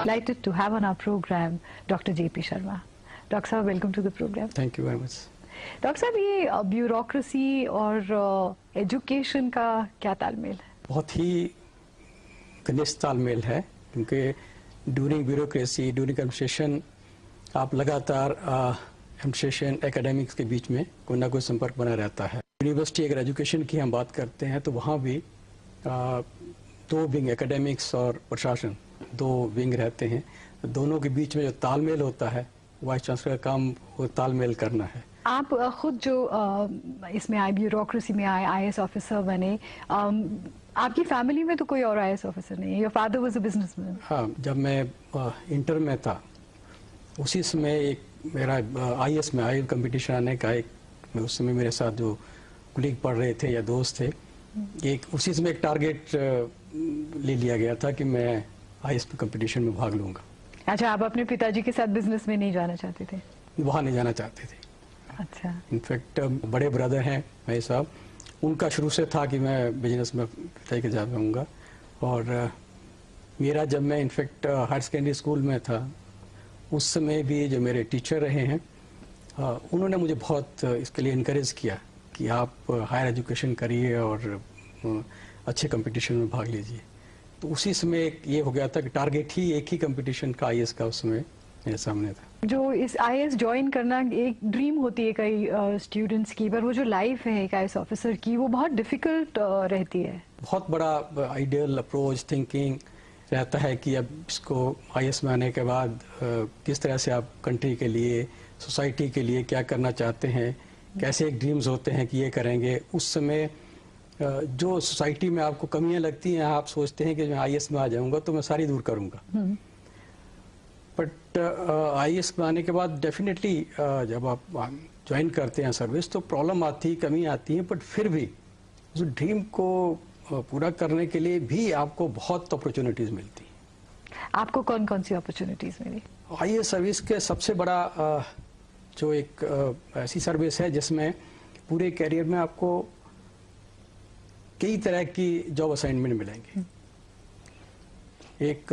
Delighted to have on our program Dr. JP Sharma. Dr. साहब, welcome to the program. Thank you very much. Doctor साहब, ये bureaucracy और education का क्या तालमेल है? बहुत ही घनिष्ठ तालमेल है, क्योंकि ड्यूरिंग ब्यूरोक्रेसी, ड्यूरिंग एडमिनिस्ट्रेशन आप लगातार एडमिनिस्ट्रेशन एकेडमिक्स के बीच में कोई ना कोई संपर्क बना रहता है। यूनिवर्सिटी अगर एजुकेशन की हम बात करते हैं तो वहाँ भी दो विंग, एकेडमिक्स और प्रशासन, दो विंग रहते हैं। दोनों के बीच में जो तालमेल होता है, वाइस चांसलर का काम वो तालमेल करना है। आप खुद जो इसमें आए, ब्यूरोक्रेसी में आए, आईएएस ऑफिसर बने, आपकी फैमिली में तो कोई और आईएएस ऑफिसर नहीं है? Your father was a businessman. हाँ, जब मैं इंटर में था उसी समय एक मेरा आईएएस में आई कंपटीशन आने का उस समय मेरे साथ जो कुलीग पढ़ रहे थे या दोस्त थे, उसी समय एक टारगेट ले लिया गया था कि मैं आईएएस कंपटीशन में भाग लूंगा। अच्छा, आप अपने पिताजी के साथ बिजनेस में नहीं जाना चाहते थे? वहाँ नहीं जाना चाहते थे। अच्छा। इनफैक्ट बड़े ब्रदर हैं भाई साहब, उनका शुरू से था कि मैं बिजनेस में पिताजी के साथ रहूँगा। और मेरा जब मैं इनफैक्ट हायर सेकेंडरी स्कूल में था उस समय भी जो मेरे टीचर रहे हैं उन्होंने मुझे बहुत इसके लिए इनकरेज किया कि आप हायर एजुकेशन करिए और अच्छे कंपटीशन में भाग लीजिए। तो उसी समय ये हो गया था कि टारगेट ही एक ही कंपटीशन का आईएएस का उस समय मेरे सामने था। जो इस आईएएस ज्वाइन करना एक ड्रीम होती है कई स्टूडेंट्स की, पर वो जो लाइफ है एक आईएएस ऑफिसर की वो बहुत डिफिकल्ट रहती है। बहुत बड़ा आइडियल अप्रोच थिंकिंग रहता है कि अब इसको आईएएस में आने के बाद किस तरह से आप कंट्री के लिए, सोसाइटी के लिए क्या करना चाहते हैं, कैसे एक ड्रीम्स होते हैं कि ये करेंगे। उस समय जो सोसाइटी में आपको कमियां लगती हैं, आप सोचते हैं कि मैं आईएएस में आ जाऊंगा तो मैं सारी दूर करूंगा। बट आईएएस में आने के बाद डेफिनेटली जब आप ज्वाइन करते हैं सर्विस तो प्रॉब्लम आती, कमी आती है, बट फिर भी उस ड्रीम को पूरा करने के लिए भी आपको बहुत अपॉर्चुनिटीज मिलती हैं। आपको कौन कौन सी अपॉर्चुनिटीज मिली? आईएएस सर्विस के सबसे बड़ा जो एक ऐसी सर्विस है जिसमें पूरे कैरियर में आपको कई तरह की जॉब असाइनमेंट मिलेंगे। एक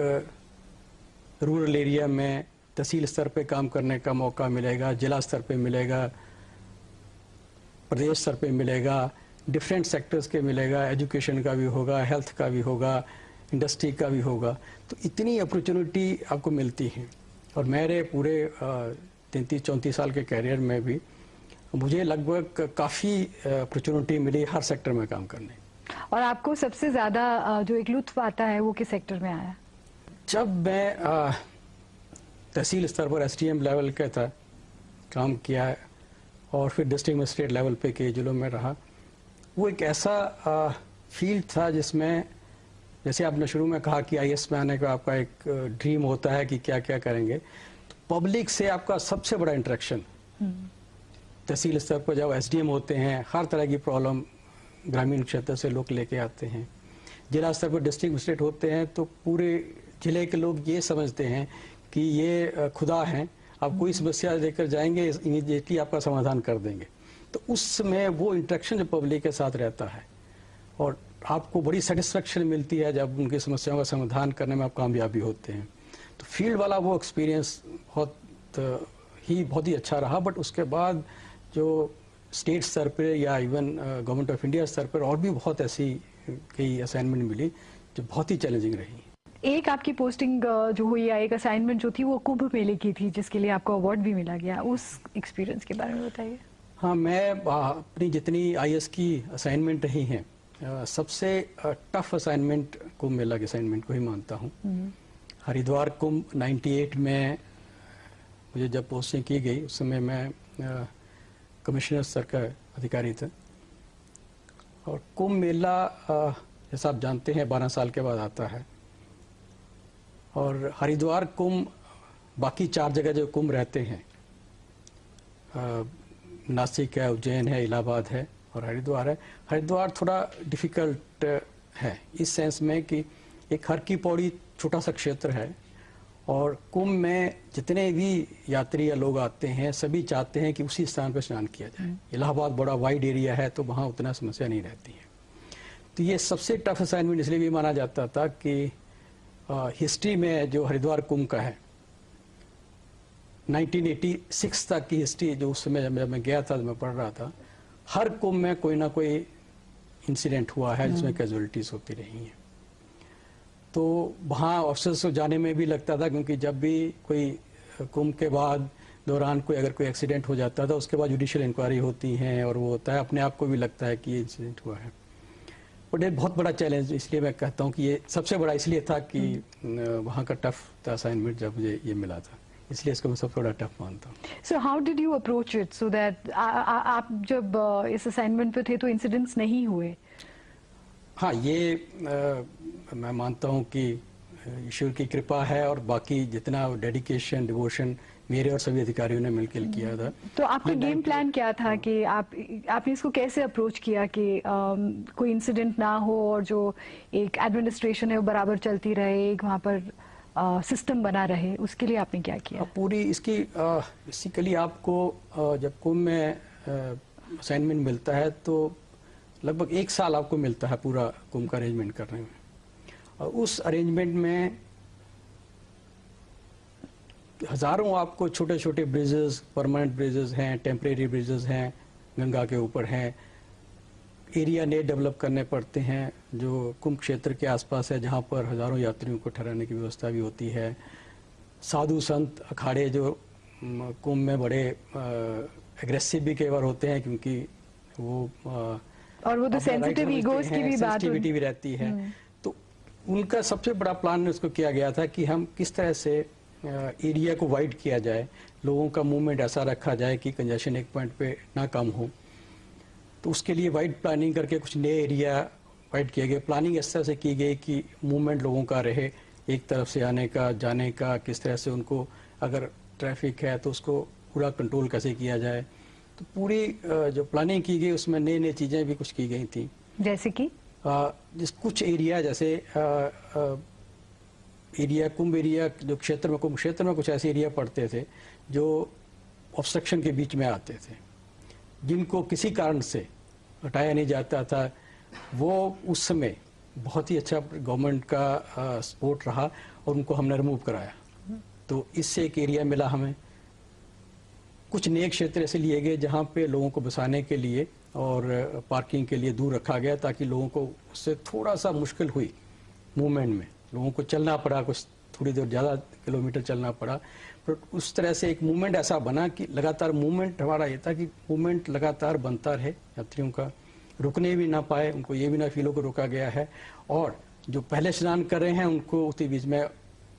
रूरल एरिया में तहसील स्तर पे काम करने का मौका मिलेगा, जिला स्तर पे मिलेगा, प्रदेश स्तर पे मिलेगा, डिफरेंट सेक्टर्स के मिलेगा, एजुकेशन का भी होगा, हेल्थ का भी होगा, इंडस्ट्री का भी होगा। तो इतनी अपॉर्चुनिटी आपको मिलती है। और मेरे पूरे 33-34 साल के कैरियर में भी मुझे लगभग काफ़ी अपॉर्चुनिटी मिली हर सेक्टर में काम करने। और आपको सबसे ज़्यादा जो एक लुत्फ आता है वो किस सेक्टर में आया? जब मैं तहसील स्तर पर एसडीएम लेवल का था, काम किया है, और फिर डिस्ट्रिक्ट मजिस्ट्रेट लेवल पे के जिलों में रहा। वो एक ऐसा फील्ड था जिसमें, जैसे आपने शुरू में कहा कि आईएएस में आने का आपका एक ड्रीम होता है कि क्या क्या करेंगे, तो पब्लिक से आपका सबसे बड़ा इंटरेक्शन। तहसील स्तर पर जब एसडीएम होते हैं, हर तरह की प्रॉब्लम ग्रामीण क्षेत्र से लोग लेके आते हैं। जिला स्तर पर डिस्ट्रिक्ट मजिस्ट्रेट होते हैं तो पूरे जिले के लोग ये समझते हैं कि ये खुदा हैं, आप कोई समस्या लेकर जाएंगे इमीडिएटली आपका समाधान कर देंगे। तो उस समय वो इंटरेक्शन जो पब्लिक के साथ रहता है और आपको बड़ी सेटिस्फेक्शन मिलती है जब उनकी समस्याओं का समाधान करने में आप कामयाबी होते हैं। तो फील्ड वाला वो एक्सपीरियंस बहुत ही अच्छा रहा। बट उसके बाद जो स्टेट स्तर पर या इवन गवर्नमेंट ऑफ इंडिया स्तर पर और भी बहुत ऐसी कई असाइनमेंट मिली जो बहुत ही चैलेंजिंग रही। एक आपकी पोस्टिंग जो हुई या एक असाइनमेंट जो थी वो कुंभ मेले की थी, जिसके लिए आपको अवार्ड भी मिला गया। उस एक्सपीरियंस के बारे में बताइए। हाँ, मैं अपनी जितनी आईएएस की असाइनमेंट रही हैं, सबसे टफ असाइनमेंट कुंभ मेला के असाइनमेंट को ही मानता हूँ। हरिद्वार कुंभ 98 में मुझे जब पोस्टिंग की गई, उस समय मैं कमिश्नर स्तर का अधिकारी था। और कुंभ मेला जैसा आप जानते हैं 12 साल के बाद आता है। और हरिद्वार कुंभ, बाकी 4 जगह जो कुंभ रहते हैं, नासिक है, उज्जैन है, इलाहाबाद है और हरिद्वार है। हरिद्वार थोड़ा डिफ़िकल्ट है इस सेंस में कि एक हर की पौड़ी छोटा सा क्षेत्र है और कुंभ में जितने भी यात्री या लोग आते हैं सभी चाहते हैं कि उसी स्थान पर स्नान किया जाए। इलाहाबाद बड़ा वाइड एरिया है तो वहाँ उतना समस्या नहीं रहती है। तो ये सबसे टफ असाइनमेंट इसलिए भी माना जाता था कि हिस्ट्री में जो हरिद्वार कुंभ का है, 1986 तक की हिस्ट्री जो उस समय जब मैं गया था, तो मैं पढ़ रहा था, हर कुंभ में कोई ना कोई इंसिडेंट हुआ है जिसमें कैजुअलिटीज होती रही हैं। तो वहाँ ऑफिसर्स को जाने में भी लगता था, क्योंकि जब भी कोई कुंभ के बाद दौरान कोई अगर कोई एक्सीडेंट हो जाता था, उसके बाद जुडिशियल इंक्वायरी होती है और वो होता है, अपने आप को भी लगता है कि ये इंसिडेंट हुआ है। बट ये बहुत बड़ा चैलेंज, इसलिए मैं कहता हूँ कि ये सबसे बड़ा इसलिए था कि वहाँ का टफ था असाइनमेंट जब मुझे ये मिला था, इसलिए इसको मैं सबसे बड़ा टफ मानता हूँ। So how did you approach it so that आप जब इस असाइनमेंट पे थे तो इंसिडेंट्स नहीं हुए? हाँ, ये मैं मानता हूँ कि ईश्वर की कृपा है, और बाकी जितना डेडिकेशन डिवोशन मेरे और सभी अधिकारियों ने मिलकर किया था। तो आपका गेम प्लान क्या था कि आपने इसको कैसे अप्रोच किया कि कोई इंसिडेंट ना हो और जो एक एडमिनिस्ट्रेशन है वो बराबर चलती रहे, एक वहाँ पर सिस्टम बना रहे, उसके लिए आपने क्या किया? पूरी इसकी बेसिकली आपको जब कुंभ में असाइनमेंट मिलता है तो लगभग 1 साल आपको मिलता है पूरा कुंभ का अरेंजमेंट करने में, और उस अरेंजमेंट में हजारों आपको छोटे छोटे ब्रिजेस, परमानेंट ब्रिजेस हैं, टेम्परेरी ब्रिजेस हैं, गंगा के ऊपर हैं, एरिया नए डेवलप करने पड़ते हैं जो कुंभ क्षेत्र के आसपास है, जहाँ पर हजारों यात्रियों को ठहराने की व्यवस्था भी होती है। साधु संत अखाड़े जो कुंभ में बड़े एग्रेसिव भी कई बार होते हैं, क्योंकि वो और वो तो सेंसिटिव ईगोस की भी बात भी रहती है। तो उनका सबसे बड़ा प्लान उसको किया गया था कि हम किस तरह से एरिया को वाइड किया जाए, लोगों का मूवमेंट ऐसा रखा जाए कि कंजेशन एक पॉइंट पे ना कम हो। तो उसके लिए वाइड प्लानिंग करके कुछ नए एरिया वाइड किए गए। प्लानिंग इस तरह से की गई कि मूवमेंट लोगों का रहे, एक तरफ से आने का जाने का, किस तरह से उनको अगर ट्रैफिक है तो उसको पूरा कंट्रोल कैसे किया जाए। तो पूरी जो प्लानिंग की गई उसमें नई नई चीज़ें भी कुछ की गई थी, जैसे कि कुछ एरिया, जैसे एरिया कुंभ एरिया जो कुंभ क्षेत्र में कुछ ऐसे एरिया पड़ते थे जो ऑब्स्ट्रक्शन के बीच में आते थे, जिनको किसी कारण से हटाया नहीं जाता था। वो उस समय बहुत ही अच्छा गवर्नमेंट का सपोर्ट रहा और उनको हमने रिमूव कराया। तो इससे एक एरिया मिला हमें। कुछ नए क्षेत्र ऐसे लिए गए जहाँ पे लोगों को बसाने के लिए और पार्किंग के लिए दूर रखा गया, ताकि लोगों को उससे थोड़ा सा मुश्किल हुई मूवमेंट में, लोगों को चलना पड़ा, कुछ थोड़ी देर ज़्यादा किलोमीटर चलना पड़ा। पर उस तरह से एक मूवमेंट ऐसा बना कि लगातार मूवमेंट हमारा ये था कि मूवमेंट लगातार बनता रहे, यात्रियों का रुकने भी ना पाए, उनको ये भी ना फील हो को रोका गया है, और जो पहले स्नान कर रहे हैं उनको उसी बीच में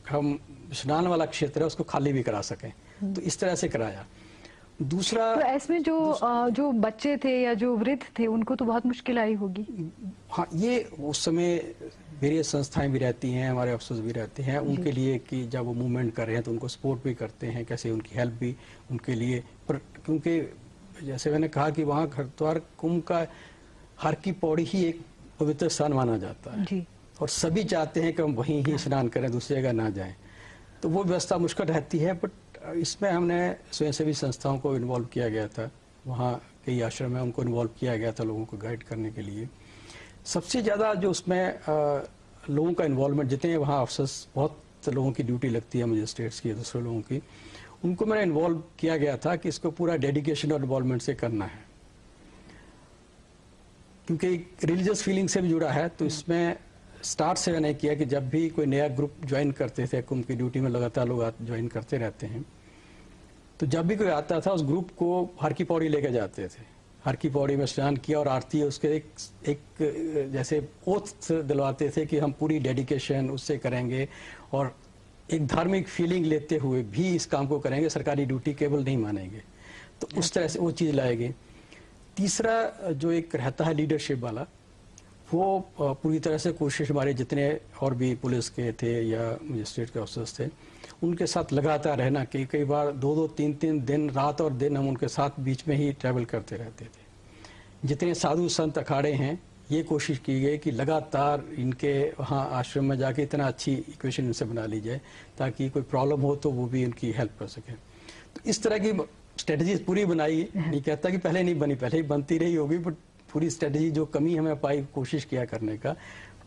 हम स्नान वाला क्षेत्र है उसको खाली भी करा सकें। तो इस तरह से कराया। दूसरा, तो इसमें जो बच्चे थे या जो वृद्ध थे उनको तो बहुत मुश्किल आई होगी। हाँ, ये उस समय वेरियस संस्थाएं भी रहती हैं, हमारे अफसर्स भी रहते हैं उनके लिए कि जब वो मूवमेंट कर रहे हैं तो उनको सपोर्ट भी करते हैं, कैसे उनकी हेल्प भी उनके लिए। पर क्योंकि जैसे मैंने कहा कि वहाँ हरिद्वार कुंभ का हर की पौड़ी ही एक पवित्र स्थान माना जाता है जी। और सभी चाहते हैं कि हम वहीं ही स्नान करें, दूसरी जगह ना जाएं। तो वो व्यवस्था मुश्किल रहती है। बट इसमें हमने स्वयंसेवी संस्थाओं को इन्वॉल्व किया गया था, वहाँ कई आश्रम है उनको इन्वॉल्व किया गया था लोगों को गाइड करने के लिए। सबसे ज़्यादा जो उसमें लोगों का इन्वॉल्वमेंट, जितने वहाँ अफसर्स, बहुत लोगों की ड्यूटी लगती है मजिस्ट्रेट्स की, दूसरे लोगों की, उनको मैंने इन्वॉल्व किया गया था कि इसको पूरा डेडिकेशन और इन्वॉल्वमेंट से करना है, क्योंकि रिलीजियस फीलिंग से भी जुड़ा है। तो इसमें स्टार्ट से मैंने किया कि जब भी कोई नया ग्रुप ज्वाइन करते थे, कुंभ की ड्यूटी में लगातार लोग ज्वाइन करते रहते हैं, तो जब भी कोई आता था उस ग्रुप को हर की पौड़ी लेके जाते थे। हर की पौड़ी में स्नान किया और आरती उसके एक जैसे ओथ दिलवाते थे कि हम पूरी डेडिकेशन उससे करेंगे और एक धार्मिक फीलिंग लेते हुए भी इस काम को करेंगे, सरकारी ड्यूटी केवल नहीं मानेंगे। तो उस तरह से वो चीज़ लाएंगे। तीसरा जो एक रहता है लीडरशिप वाला, वो पूरी तरह से कोशिश, हमारे जितने और भी पुलिस के थे या मजिस्ट्रेट के अफसर्स थे उनके साथ लगातार रहना, कि कई बार 2-2, 3-3 दिन, रात और दिन हम उनके साथ बीच में ही ट्रैवल करते रहते थे। जितने साधु संत अखाड़े हैं, ये कोशिश की गई कि लगातार इनके वहाँ आश्रम में जाके इतना अच्छी इक्वेशन इनसे बना ली जाए ताकि कोई प्रॉब्लम हो तो वो भी उनकी हेल्प कर सके। तो इस तरह की स्ट्रेटजी पूरी बनाई, नहीं कहता कि पहले नहीं बनी, पहले ही बनती रही होगी, बट पूरी स्ट्रेटजी जो कमी हमें पाई कोशिश किया करने का,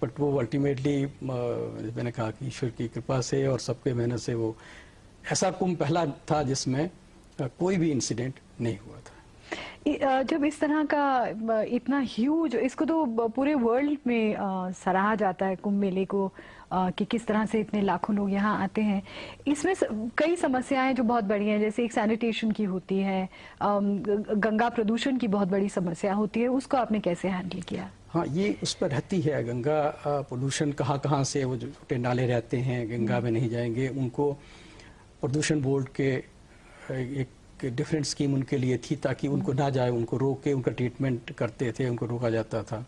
बट वो अल्टीमेटली मैंने कहा कि ईश्वर की कृपा से और सबके मेहनत से वो ऐसा कुंभ पहला था जिसमें कोई भी इंसिडेंट नहीं हुआ था। जब इस तरह का इतना ह्यूज, इसको तो पूरे वर्ल्ड में सराहा जाता है कुंभ मेले को, कि किस तरह से इतने लाखों लोग यहाँ आते हैं। इसमें कई समस्याएं जो बहुत बड़ी हैं, जैसे एक सैनिटेशन की होती है, गंगा प्रदूषण की बहुत बड़ी समस्या होती है, उसको आपने कैसे हैंडल किया? हाँ, ये उस पर रहती है। गंगा प्रदूषण कहाँ से, वो जो छोटे नाले रहते हैं गंगा में नहीं जाएंगे, उनको प्रदूषण बोर्ड के एक डिफरेंट स्कीम उनके लिए थी ताकि उनको ना जाए, उनको रोक के उनका ट्रीटमेंट करते थे, उनको रोका जाता था।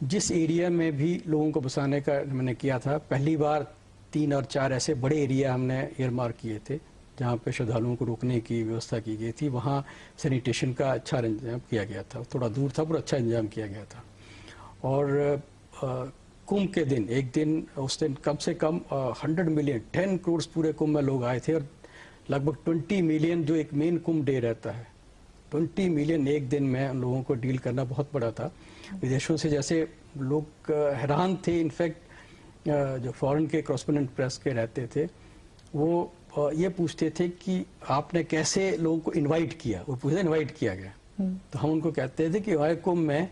जिस एरिया में भी लोगों को बसाने का मैंने किया था, पहली बार 3 और 4 ऐसे बड़े एरिया हमने एयरमार्क किए थे जहाँ पे श्रद्धालुओं को रोकने की व्यवस्था की गई थी। वहाँ सैनिटेशन का अच्छा इंतजाम किया गया था, थोड़ा दूर था पर अच्छा इंतजाम किया गया था। और कुंभ के दिन, एक दिन उस दिन कम से कम 100 मिलियन 10 करोड़ पूरे कुंभ में लोग आए थे, और लगभग 20 मिलियन जो एक मेन कुंभ डे रहता है, 20 मिलियन एक दिन में उन लोगों को डील करना बहुत बड़ा था। विदेशों से जैसे लोग हैरान थे, इनफैक्ट जो फॉरेन के कॉरेस्पोंडेंट प्रेस के रहते थे वो ये पूछते थे कि आपने कैसे लोगों को इनवाइट किया, वो पूछते इनवाइट किया गया। तो हम उनको कहते थे कि हमारे कुंभ में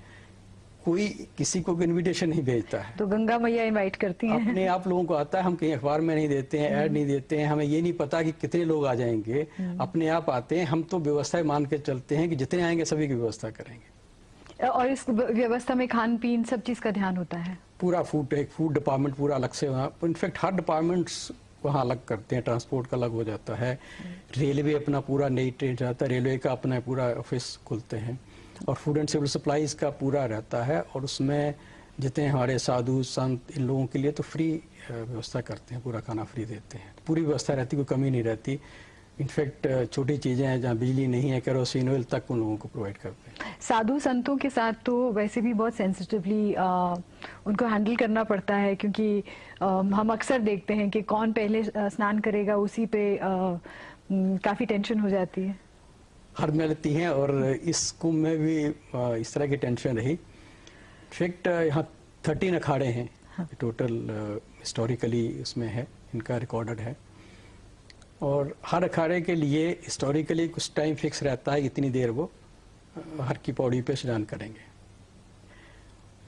कोई किसी को इनविटेशन नहीं भेजता है, तो गंगा मैया इनवाइट करती हैं। अपने आप लोगों को आता है, हम कहीं अखबार में नहीं देते हैं, ऐड नहीं देते हैं, हमें ये नहीं पता कि कितने लोग आ जाएंगे, अपने आप आते हैं। हम तो व्यवस्था मान के चलते हैं कि जितने आएंगे सभी की व्यवस्था करेंगे। और इस व्यवस्था में खान पीन सब चीज का ध्यान होता है, पूरा फूड डिपार्टमेंट पूरा अलग से वहाँ, इनफैक्ट हर डिपार्टमेंट्स वहाँ अलग करते हैं, ट्रांसपोर्ट का अलग हो जाता है, रेलवे अपना पूरा नई ट्रेन रहता है, रेलवे का अपना पूरा ऑफिस खुलते हैं, और फूड एंड सिविल सप्लाईज का पूरा रहता है। और उसमें जितने हमारे साधु संत, इन लोगों के लिए तो फ्री व्यवस्था करते हैं, पूरा खाना फ्री देते हैं, पूरी व्यवस्था रहती, कोई कमी नहीं रहती। इनफैक्ट छोटी चीज़ें हैं जहाँ बिजली नहीं है, केरोसिन ऑयल तक उन लोगों को प्रोवाइड करते हैं। साधु संतों के साथ तो वैसे भी बहुत सेंसिटिवली उनको हैंडल करना पड़ता है, क्योंकि हम अक्सर देखते हैं कि कौन पहले स्नान करेगा उसी पे काफ़ी टेंशन हो जाती है। हर में रहती हैं, और इस कुंभ में भी इस तरह की टेंशन रही। इनफैक्ट यहाँ 13 अखाड़े हैं, हाँ। टोटल हिस्टोरिकली उसमें है, इनका रिकॉर्डेड है, और हर अखाड़े के लिए हिस्टोरिकली कुछ टाइम फिक्स रहता है, इतनी देर वो हर की पौड़ी पे स्नान करेंगे।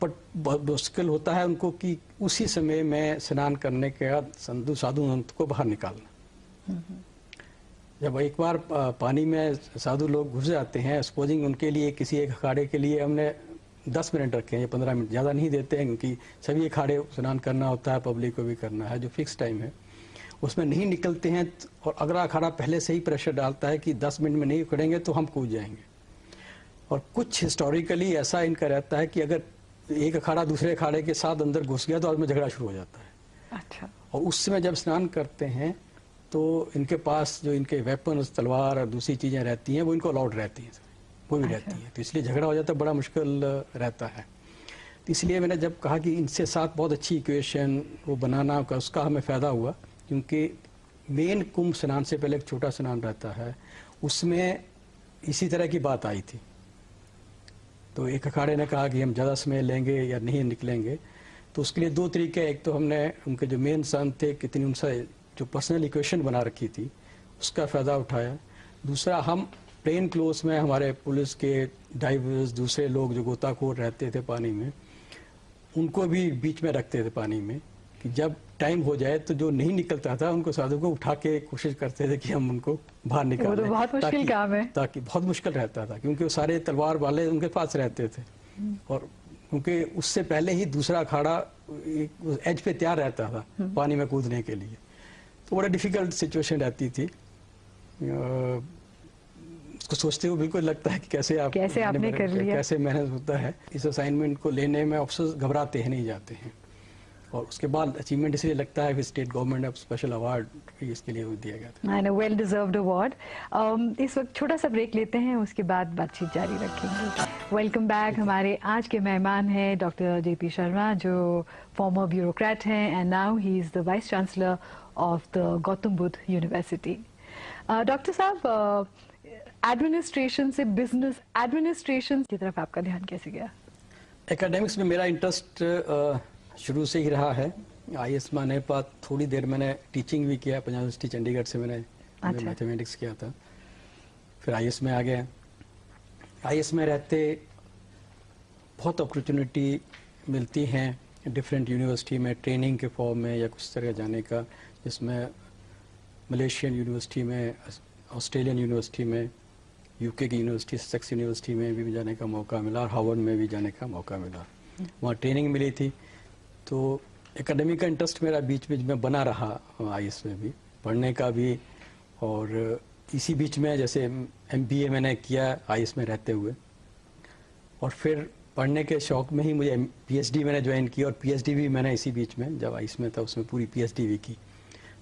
बट बहुत मुश्किल होता है उनको कि उसी समय में स्नान करने के बाद साधु संत को बाहर निकालना। जब एक बार पानी में साधु लोग घुस जाते हैं, सपोजिंग उनके लिए किसी एक अखाड़े के लिए हमने 10 मिनट रखे हैं या 15 मिनट, ज़्यादा नहीं देते हैं, क्योंकि सभी अखाड़े स्नान करना होता है, पब्लिक को भी करना है, जो फिक्स टाइम है उसमें नहीं निकलते हैं। और अगला अखाड़ा पहले से ही प्रेशर डालता है कि 10 मिनट में नहीं उखड़ेंगे तो हम कूद जाएंगे। और कुछ हिस्टोरिकली ऐसा इनका रहता है कि अगर एक अखाड़ा दूसरे अखाड़े के साथ अंदर घुस गया तो उसमें झगड़ा शुरू हो जाता है। अच्छा। और उस समय जब स्नान करते हैं तो इनके पास जो इनके वेपन्स, तलवार और दूसरी चीज़ें रहती हैं वो इनको अलाउड रहती हैं, वो भी रहती हैं, तो इसलिए झगड़ा हो जाता है, बड़ा मुश्किल रहता है। तो इसलिए मैंने जब कहा कि इनसे साथ बहुत अच्छी इक्वेशन वो बनाना का, उसका हमें फ़ायदा हुआ, क्योंकि मेन कुंभ स्नान से पहले एक छोटा स्नान रहता है, उसमें इसी तरह की बात आई थी। तो एक अखाड़े ने कहा कि हम ज़्यादा समय लेंगे या नहीं निकलेंगे, तो उसके लिए 2 तरीके, एक तो हमने उनके जो मेन संत थे कितनी उनसे जो पर्सनल इक्वेशन बना रखी थी उसका फ़ायदा उठाया। दूसरा, हम प्लेन क्लोज में हमारे पुलिस के डाइवर्स, दूसरे लोग जो गोताखोर रहते थे पानी में, उनको भी बीच में रखते थे पानी में, कि जब टाइम हो जाए तो जो नहीं निकलता था उनको साधु को उठा के कोशिश करते थे कि हम उनको बाहर निकालें। वो तो बहुत मुश्किल काम है, ताकि बहुत मुश्किल रहता था, क्योंकि वो सारे तलवार वाले उनके पास रहते थे, और क्योंकि उससे पहले ही दूसरा अखाड़ा एज पे तैयार रहता था पानी में कूदने के लिए, तो बड़ा डिफिकल्ट सिचुएशन रहती थी। उसको सोचते हुए बिल्कुल लगता है कि कैसे आपने कर लिया, कैसे मैनेज होता है। इस असाइनमेंट को लेने में ऑफिसर्स घबराते हैं, नहीं जाते हैं, और उसके बाद अचीवमेंट इसलिए लगता है कि स्टेट गवर्नमेंट ने स्पेशल अवार्ड इसके लिए दिया गया था, एंड वेल डिजर्व्ड अवार्ड। इस वक्त छोटा सा ब्रेक लेते हैं, उसके बाद बातचीत जारी रखेंगे। Welcome back. हमारे आज के मेहमान हैं डॉक्टर JP शर्मा, जो फॉर्मर ब्यूरोक्रेट हैं, and now he is the vice chancellor of the Gautam Buddha university. Doctor साहब, एडमिनिस्ट्रेशन से बिजनेस एडमिनिस्ट्रेशन की तरफ आपका ध्यान कैसे गया? एकेडमिक्स में मेरा इंटरेस्ट शुरू से ही रहा है। आईएएस में आने के बाद थोड़ी देर मैंने टीचिंग भी किया, पंजाब यूनिवर्सिटी चंडीगढ़ से मैंने मैथमेटिक्स किया था, फिर आईएएस में आ गया। आईएएस में रहते बहुत अपॉर्चुनिटी मिलती हैं डिफरेंट यूनिवर्सिटी में, ट्रेनिंग के फॉर्म में या कुछ तरह जाने का, जिसमें मलेशियन यूनिवर्सिटी में, ऑस्ट्रेलियन यूनिवर्सिटी में, यूके की यूनिवर्सिटी ससेक्स यूनिवर्सिटी में भी जाने का मौका मिला और हार्वर्ड में भी जाने का मौका मिला। वहाँ ट्रेनिंग मिली थी, तो एकेडमिक का इंटरेस्ट मेरा बीच बीच में बना रहा आईएएस में भी, पढ़ने का भी। और इसी बीच में जैसे एमबीए मैंने किया आईएएस में रहते हुए, और फिर पढ़ने के शौक में ही मुझे पीएचडी मैंने ज्वाइन की, और पीएचडी भी मैंने इसी बीच में जब आईएएस में था उसमें पूरी पीएचडी भी की,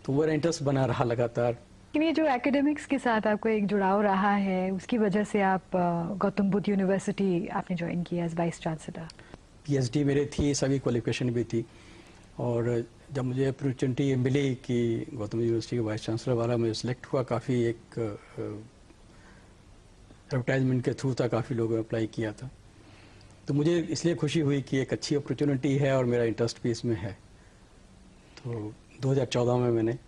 तो मेरा इंटरेस्ट बना रहा लगातार। लेकिन ये जो एकेडमिक्स के साथ आपको एक जुड़ाव रहा है, उसकी वजह से आप गौतम बुद्ध यूनिवर्सिटी आपने ज्वाइन किया एज वाइस चांसलर। पीएचडी मेरे थी, सभी क्वालिफिकेशन भी थी, और जब मुझे अपॉर्चुनिटी मिली कि गौतम बुद्ध यूनिवर्सिटी के वाइस चांसलर वाला मुझे सिलेक्ट हुआ, काफ़ी एक एडवर्टाइजमेंट के थ्रू था, काफ़ी लोगों ने अप्लाई किया था, तो मुझे इसलिए खुशी हुई कि एक अच्छी अपॉर्चुनिटी है और मेरा इंटरेस्ट भी इसमें है। तो 2014 में मैंने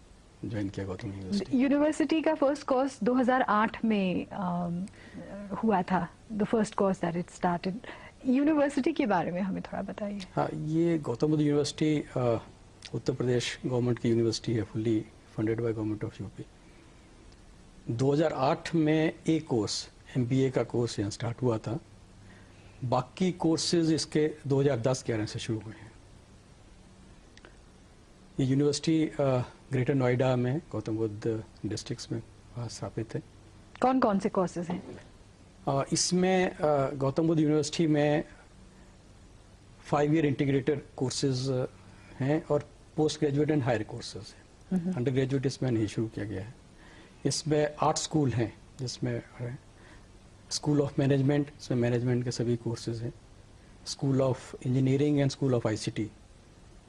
ज्वाइन किया गौतम यूनिवर्सिटी। यूनिवर्सिटी का फर्स्ट कोर्स 2008 में हुआ था, the first course that it started. University के बारे में हमें थोड़ा बताइए। हाँ, ये गौतम बुद्ध यूनिवर्सिटी उत्तर प्रदेश गवर्नमेंट की यूनिवर्सिटी है, fully funded by government of UP. 2008 में एक कोर्स एमबीए का कोर्स यहाँ स्टार्ट हुआ था, बाकी कोर्सेज इसके 2010-11 से शुरू हुए हैं। ये यूनिवर्सिटी ग्रेटर नोएडा में गौतम बुद्ध डिस्ट्रिक्ट्स में स्थापित है। कौन कौन से कोर्सेज हैं? इसमें गौतम बुद्ध यूनिवर्सिटी में 5 ईयर इंटीग्रेटेड कोर्सेज हैं और postgraduate and higher courses हैं। अंडर ग्रेजुएट इसमें नहीं शुरू किया गया है। इसमें 8 स्कूल हैं, जिसमें स्कूल ऑफ मैनेजमेंट, इसमें मैनेजमेंट के सभी कोर्सेज हैं। School of engineering and school of ICT,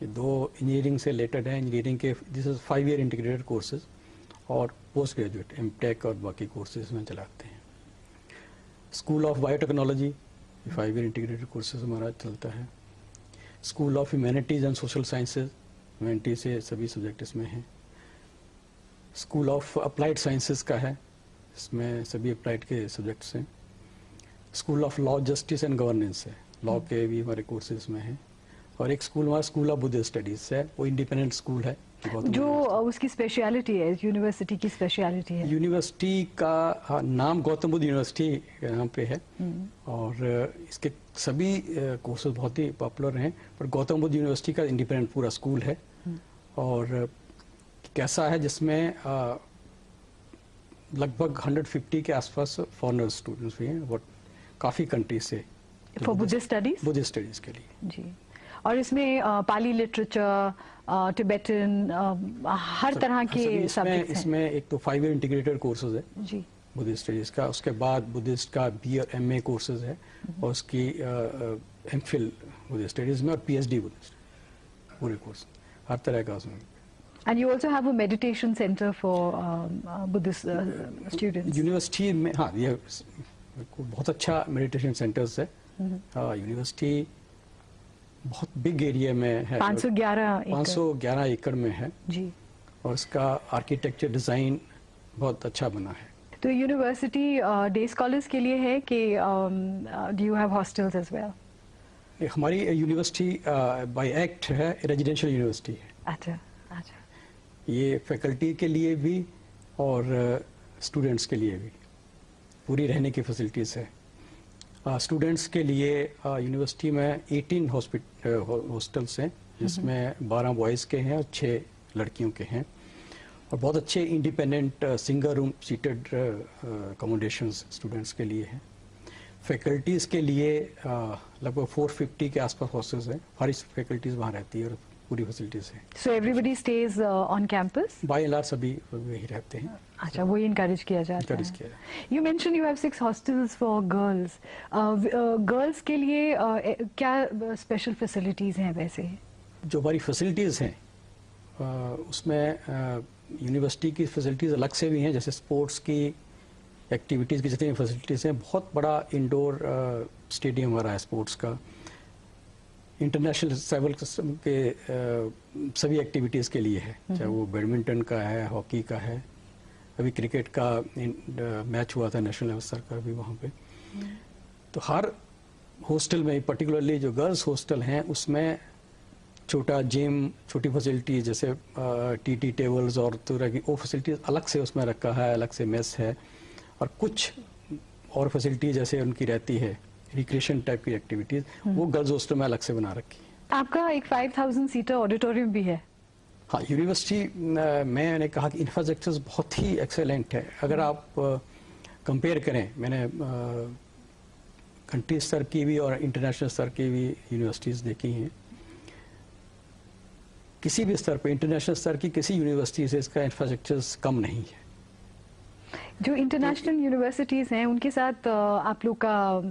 ये 2 इंजीनियरिंग से रिलेटेड हैं। इंजीनियरिंग के this is 5 year integrated courses, और पोस्ट ग्रेजुएट एमटेक और बाकी कोर्सेज में चलाते हैं। School of biotechnology, 5 year integrated courses हमारा चलता है। School of humanities and social sciences, humanity से सभी सब्जेक्ट इसमें हैं। स्कूल ऑफ अप्लाइड साइंसेज का है, इसमें सभी अप्लाइड के सब्जेक्ट्स हैं। School of law, justice and governance है, लॉ के भी हमारे कोर्सेज में हैं। और एक स्कूल हमारा स्कूल ऑफ बुद्ध स्टडीज है, वो इंडिपेंडेंट स्कूल है। जो उसकी स्पेशलिटी है, यूनिवर्सिटी की स्पेशलिटी है, यूनिवर्सिटी का नाम गौतम बुद्ध यूनिवर्सिटी के नाम पे है, और इसके सभी कोर्सेज बहुत ही पॉपुलर हैं, पर गौतम बुद्ध यूनिवर्सिटी का इंडिपेंडेंट पूरा स्कूल है। और कैसा है, जिसमें लगभग 150 के आसपास फॉरेनर स्टूडेंट्स भी हैं, वो काफ़ी कंट्री से, for Buddhist studies, Buddhist studies के लिए जी। और इसमें पाली लिटरेचर, टिबेटन, हर तरह के सब्जेक्ट्स हैं। इसमें एक तो 5 ईयर इंटीग्रेटेड कोर्सेज है जी, बुद्धिस्ट स्टडीज का, उसके बाद बुद्धिस्ट का बी और एमए कोर्सेज है, और उसकी एमफिल बुद्धिस्ट स्टडीज में, और पीएचडी बुद्धिस्ट, पूरे कोर्स हर तरह का उसमें। And you also have a meditation center for Buddhist students. University में, हाँ, ये बहुत अच्छा मेडिटेशन सेंटर्स है। यूनिवर्सिटी बहुत बिग एरिया में है, 511 एकड़ में है जी, और इसका आर्किटेक्चर डिज़ाइन बहुत अच्छा बना है। तो यूनिवर्सिटी डे स्कॉलर्स के लिए है कि do you have hostels as well? हमारी यूनिवर्सिटी बाय एक्ट है रेजिडेंशियल यूनिवर्सिटी है। अच्छा अच्छा, ये फैकल्टी के लिए भी और स्टूडेंट्स के लिए भी पूरी रहने की फैसिलिटीज़ है। स्टूडेंट्स के लिए यूनिवर्सिटी में 18 हॉस्टल्स हैं, जिसमें 12 बॉयज़ के हैं और 6 लड़कियों के हैं, और बहुत अच्छे independent single room seated accommodations students के लिए हैं। फैकल्टीज़ के लिए लगभग 450 के आसपास हॉस्टल्स हैं, सारी फैकल्टीज़ वहाँ रहती है और पूरी फैसिलिटीज़ हैं। So everybody stays on campus? By and large सभी वही रहते हैं। अच्छा, वही इनकरेज किया जाता है। You mention you have 6 hostels for girls. Girls के लिए क्या स्पेशल फैसिलिटीज़ हैं वैसे? जो हमारी फैसिलिटीज़ हैं उसमें यूनिवर्सिटी की फैसिलिटीज़ अलग से भी हैं, जैसे स्पोर्ट्स की एक्टिविटीज़ की जितनी फैसिलिटीज़ हैं, बहुत बड़ा इंडोर स्टेडियम हमारा है स्पोर्ट्स का, इंटरनेशनल लेवल के सभी एक्टिविटीज़ के लिए है, चाहे वो बैडमिंटन का है, हॉकी का है, अभी क्रिकेट का मैच हुआ था नेशनल लेवल स्तर का भी वहाँ पे। तो हर हॉस्टल में, पर्टिकुलरली जो गर्ल्स हॉस्टल हैं, उसमें छोटा जिम, छोटी फैसिलिटीज जैसे टीटी टेबल्स और तरह की वो फैसिलिटीज अलग से उसमें रखा है, अलग से मेस है, और कुछ और फैसिलिटीज जैसे उनकी रहती है रिक्रिएशन टाइप की एक्टिविटीज, वो गर्ल्स हॉस्टल में अलग से बना रखी है। आपका एक 5000 सीटर ऑडिटोरियम भी है। हाँ, यूनिवर्सिटी मैंने कहा कि इंफ्रास्ट्रक्चर बहुत ही एक्सेलेंट है। अगर आप कंपेयर करें, मैंने कंट्री स्तर की भी और इंटरनेशनल स्तर की भी यूनिवर्सिटीज़ देखी हैं, किसी भी स्तर पर, इंटरनेशनल स्तर की किसी यूनिवर्सिटी से इसका इंफ्रास्ट्रक्चर कम नहीं है। जो इंटरनेशनल यूनिवर्सिटीज़ हैं उनके साथ आप लोग का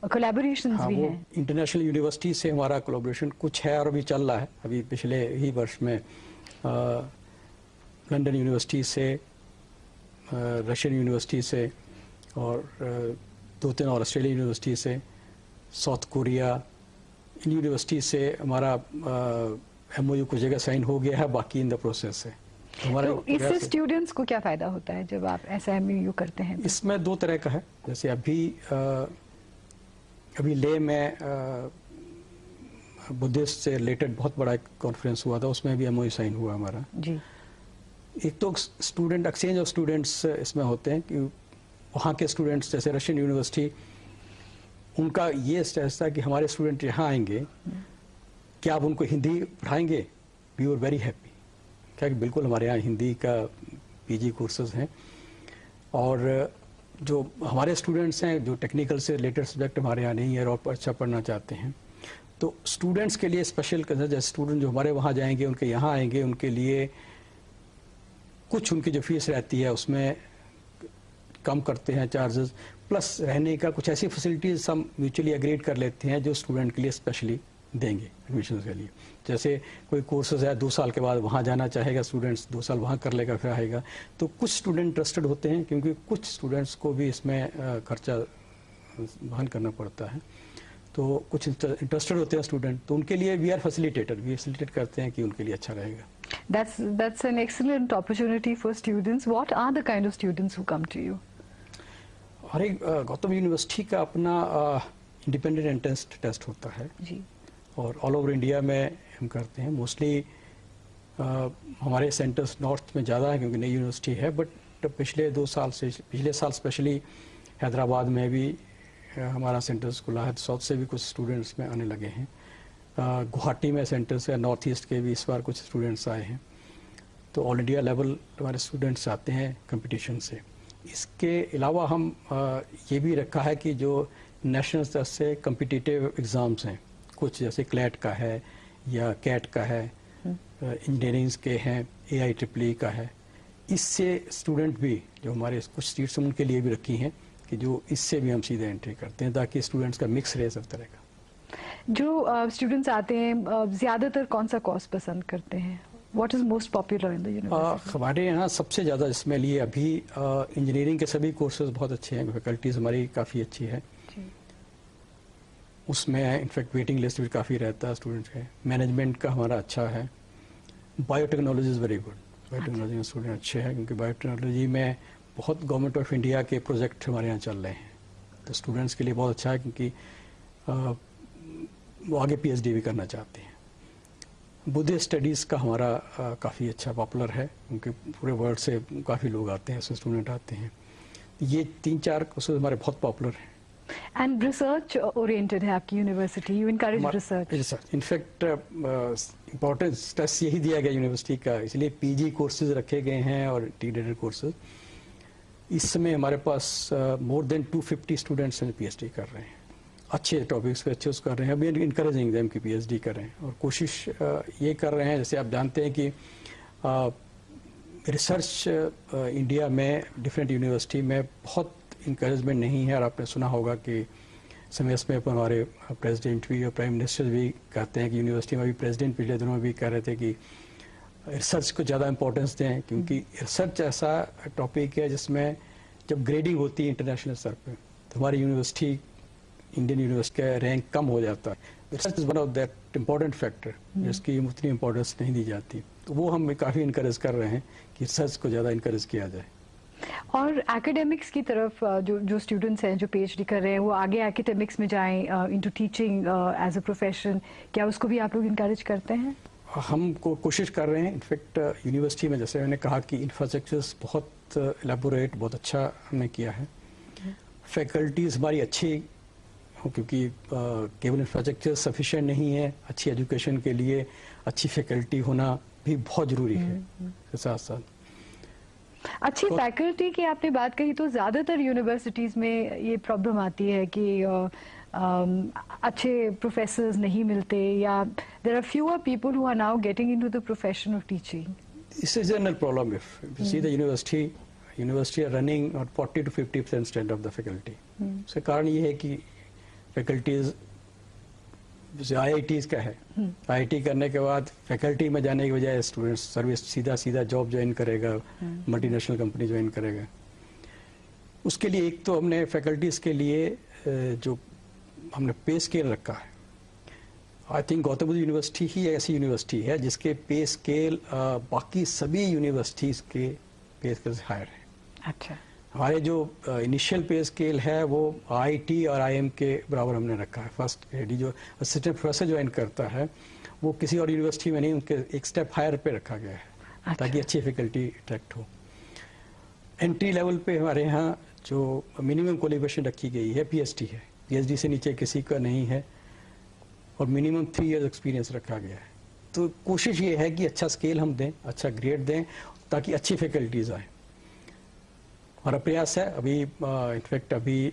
कोलैबोरेशंस भी हैं। इंटरनेशनल यूनिवर्सिटी से हमारा कोलैबोरेशन कुछ है और अभी चल रहा है। अभी पिछले ही वर्ष में लंदन यूनिवर्सिटी से, रशियन यूनिवर्सिटी से और 2-3 और ऑस्ट्रेलियन यूनिवर्सिटी से, साउथ कोरिया, इन यूनिवर्सिटी से हमारा MOU कुछ जगह साइन हो गया है, बाकी इन द प्रोसेस है। तो इससे स्टूडेंट्स को क्या फ़ायदा होता है जब आप ऐसा MOU करते हैं? इसमें 2 तरह का है। जैसे अभी ले में बुद्धिस्ट से रिलेटेड बहुत बड़ा कॉन्फ्रेंस हुआ था, उसमें भी MOU साइन हुआ हमारा जी। एक तो स्टूडेंट एक्सचेंज ऑफ स्टूडेंट्स इसमें होते हैं कि वहाँ के स्टूडेंट्स, जैसे रशियन यूनिवर्सिटी, उनका ये स्टेटस था कि हमारे स्टूडेंट यहाँ आएंगे, क्या आप उनको हिंदी पढ़ाएंगे? वी वर वेरी हैप्पी, क्या कि बिल्कुल हमारे यहाँ हिंदी का PG कोर्सेज हैं। और जो हमारे स्टूडेंट्स हैं जो टेक्निकल से रिलेटेड सब्जेक्ट हमारे यहाँ नहीं है और अच्छा पढ़ना चाहते हैं, तो स्टूडेंट्स के लिए स्पेशल कंसर्न, जैसे स्टूडेंट जो हमारे वहाँ जाएंगे, उनके यहाँ आएंगे, उनके लिए कुछ उनकी जो फीस रहती है उसमें कम करते हैं चार्जेस, प्लस रहने का कुछ ऐसी फैसिलिटीज हम म्यूचुअली एग्रीड कर लेते हैं जो स्टूडेंट के लिए स्पेशली देंगे एडमिशन के लिए। जैसे कोई कोर्सेज है 2 साल के बाद वहाँ जाना चाहेगा स्टूडेंट्स, 2 साल वहाँ कर लेगा, फिर आएगा। तो कुछ स्टूडेंट इंटरेस्टेड होते हैं, क्योंकि कुछ स्टूडेंट्स को भी इसमें खर्चा वहन करना पड़ता है, तो कुछ इंटरेस्टेड होते हैं स्टूडेंट, तो उनके लिए वी फैसिलिटेट करते हैं कि उनके लिए अच्छा रहेगा। That's an excellent opportunity for students. What are the kind of students who come to you? हर एक गौतम यूनिवर्सिटी का अपना इंडिपेंडेंट एंट्रेंस टेस्ट होता है जी। और ऑल ओवर इंडिया में हम करते हैं। मोस्टली हमारे सेंटर्स नॉर्थ में ज़्यादा है क्योंकि नई यूनिवर्सिटी है, बट पिछले साल स्पेशली हैदराबाद में भी हमारा सेंटर्स खुला है, साउथ से भी कुछ स्टूडेंट्स में आने लगे हैं। गुवाहाटी में सेंटर्स है, नॉर्थ ईस्ट के भी इस बार कुछ स्टूडेंट्स आए हैं। तो ऑल इंडिया लेवल हमारे स्टूडेंट्स आते हैं कंपटीशन से। इसके अलावा हम ये भी रखा है कि जो नेशनल स्तर से कम्पिटिटिव एग्ज़ाम्स हैं, कुछ जैसे क्लैट का है या कैट का है, इंजीनियरिंग के हैं, AIEEE का है, इससे स्टूडेंट भी जो हमारे कुछ सीट्स उनके लिए भी रखी हैं कि जो इससे भी हम सीधे एंट्री करते हैं ताकि स्टूडेंट्स का मिक्स रहे सब तरह का। जो स्टूडेंट्स आते हैं ज़्यादातर कौन सा कोर्स पसंद करते हैं? What is most popular in the university? हमारे यहाँ सबसे ज़्यादा जिसमें लिए अभी इंजीनियरिंग के सभी कोर्सेज बहुत अच्छे हैं, फैकल्टीज़ हमारी काफ़ी अच्छी है, उसमें इनफैक्ट वेटिंग लिस्ट भी काफ़ी रहता है स्टूडेंट्स के। मैनेजमेंट का हमारा अच्छा है। Biotechnology is very good, biotechnology में स्टूडेंट अच्छे हैं क्योंकि बायोटेक्नोलॉजी में बहुत गवर्नमेंट ऑफ इंडिया के प्रोजेक्ट हमारे यहाँ चल रहे हैं, तो स्टूडेंट्स के लिए बहुत अच्छा है क्योंकि वो आगे PhD भी करना चाहते हैं। बुद्धिस्ट स्टडीज़ का हमारा काफ़ी अच्छा पॉपुलर है क्योंकि पूरे वर्ल्ड से काफ़ी लोग आते हैं, उसमें स्टूडेंट आते हैं। ये 3-4 कोर्सेज हमारे बहुत पॉपुलर हैं। एंड रिसर्च ओरिएंटेड है आपकी university, you encourage research. In fact importance test यही दिया गया यूनिवर्सिटी का, इसलिए PG कोर्सेज रखे गए हैं और इंटीग्रेटेड कोर्सेज। इस समय हमारे पास मोर देन 250 स्टूडेंट्स हैं PhD कर रहे हैं, अच्छे टॉपिक्स पे अच्छे कर रहे हैं। अभी इनकरेजिंग देम कि PhD करें और कोशिश ये कर रहे हैं। जैसे आप जानते हैं कि रिसर्च इंडिया में डिफरेंट यूनिवर्सिटी में बहुत इनकरेजमेंट नहीं है, और आपने सुना होगा कि समय पर हमारे प्रेसिडेंट भी और प्राइम मिनिस्टर भी कहते हैं कि यूनिवर्सिटी में भी, प्रेसिडेंट पिछले दिनों में भी कह रहे थे कि रिसर्च को ज़्यादा इंपॉर्टेंस दें, क्योंकि रिसर्च ऐसा टॉपिक है जिसमें जब ग्रेडिंग होती है इंटरनेशनल स्तर पर तो हमारी यूनिवर्सिटी, इंडियन यूनिवर्सिटी का रैंक कम हो जाता है। Research is one of that important factor जिसकी उतनी इम्पोर्टेंस नहीं दी जाती, तो वो हम काफ़ी इनकरेज कर रहे हैं कि रिसर्च को ज़्यादा इनकरेज किया जाए। और एकेडमिक्स की तरफ जो स्टूडेंट्स हैं जो पीएचडी कर रहे हैं वो आगे एकेडमिक्स में जाएं into teaching as a profession, क्या उसको भी आप लोग इनकरेज करते हैं? हम कोशिश कर रहे हैं। इनफैक्ट यूनिवर्सिटी में जैसे मैंने कहा कि इंफ्रास्ट्रक्चर्स बहुत एलेबोरेट, बहुत अच्छा हमने किया है। फैकल्टीज़ हमारी अच्छी हो, क्योंकि केवल इंफ्रास्ट्रक्चर सफिशिएंट नहीं है, अच्छी एजुकेशन के लिए अच्छी फैकल्टी होना भी बहुत ज़रूरी है। इसके साथ साथ अच्छी फैकल्टी की आपने बात कही, तो ज़्यादातर यूनिवर्सिटीज़ में ये प्रॉब्लम आती है कि अच्छे प्रोफेसर्स नहीं मिलते, या there are fewer people who are now getting into the profession of teaching. This is a general problem. If you see the university are running on 40 to 50% strength of the faculty. उसका कारण ये है कि faculties जैसे IITs का है, IIT करने के बाद फैकल्टी में जाने की बजाय स्टूडेंट्स सर्विस सीधा जॉब ज्वाइन करेगा, मल्टीनेशनल कंपनी ज्वाइन करेगा। उसके लिए एक तो हमने फैकल्टीज के लिए जो हमने पे स्केल रखा है, I think Gautam Buddha university ही ऐसी यूनिवर्सिटी है जिसके पे स्केल बाकी सभी यूनिवर्सिटीज़ के पे स्केल से हायर है। अच्छा, हमारे जो इनिशियल पे स्केल है वो IIT और IIM के बराबर हमने रखा है। फर्स्ट ग्रेड जो असिस्टेंट प्रोफेसर ज्वाइन करता है वो किसी और यूनिवर्सिटी में नहीं, उनके एक स्टेप हायर पे रखा गया है। अच्छा। ताकि अच्छी फैकल्टी अट्रैक्ट हो। एंट्री लेवल पे हमारे यहाँ जो मिनिमम क्वालिफिकेशन रखी गई है PhD है, PhD से नीचे किसी का नहीं है, और मिनिमम 3 इयर्स एक्सपीरियंस रखा गया है। तो कोशिश ये है कि अच्छा स्केल हम दें, अच्छा ग्रेड दें, ताकि अच्छी फैकल्टीज आए। हमारा प्रयास है अभी, इनफैक्ट अभी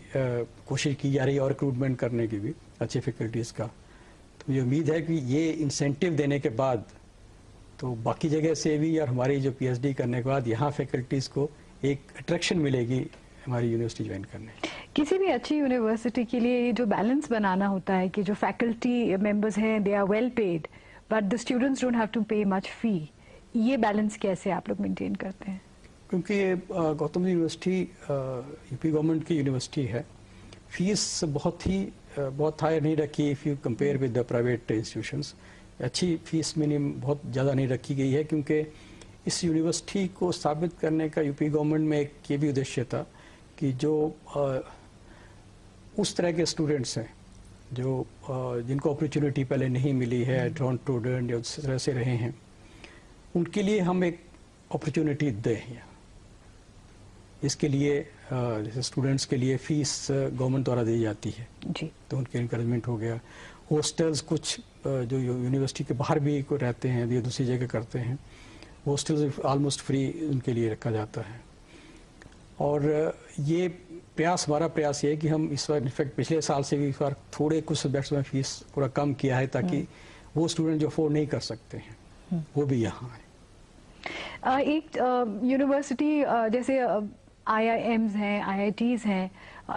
कोशिश की जा रही है और रिक्रूटमेंट करने की भी अच्छी फैकल्टीज़ का। तो मुझे उम्मीद है कि ये इंसेंटिव देने के बाद तो बाकी जगह से भी और हमारी जो PhD करने के बाद यहाँ फैकल्टीज़ को एक अट्रैक्शन मिलेगी हमारी यूनिवर्सिटी ज्वाइन करने। किसी भी अच्छी यूनिवर्सिटी के लिए ये जो बैलेंस बनाना होता है कि जो फैकल्टी मेंबर्स हैं they are well paid but the students don't have to pay much fee, ये बैलेंस कैसे आप लोग मेंटेन करते हैं? क्योंकि Gautam Buddha university UP government की यूनिवर्सिटी है, फीस बहुत हाई नहीं रखी if you compare with the private institutions. अच्छी फीस मिनिमम बहुत ज़्यादा नहीं रखी गई है, क्योंकि इस यूनिवर्सिटी को स्थापित करने का यूपी गवर्नमेंट में एक ये भी उद्देश्य था कि जो उस तरह के स्टूडेंट्स हैं जो जिनको अपॉर्चुनिटी पहले नहीं मिली है, ड्रॉन स्टूडेंट या उस तरह से रहे हैं, उनके लिए हम एक अपॉर्चुनिटी दें। इसके लिए जैसे स्टूडेंट्स के लिए फीस गवर्नमेंट द्वारा दी जाती है जी, तो उनके इनकरेजमेंट हो गया। हॉस्टल्स कुछ जो यूनिवर्सिटी के बाहर भी को रहते हैं या दूसरी जगह करते हैं, हॉस्टल्स ऑलमोस्ट फ्री उनके लिए रखा जाता है। और ये हमारा प्रयास ये है कि हम इस बार इनफैक्ट पिछले साल से भी इस बार थोड़े कुछ सब्जेक्ट्स में फीस थोड़ा कम किया है, ताकि वो स्टूडेंट जो अफोर्ड नहीं कर सकते हैं वो भी यहाँ आए। एक यूनिवर्सिटी जैसे IIMs हैं, IITs हैं,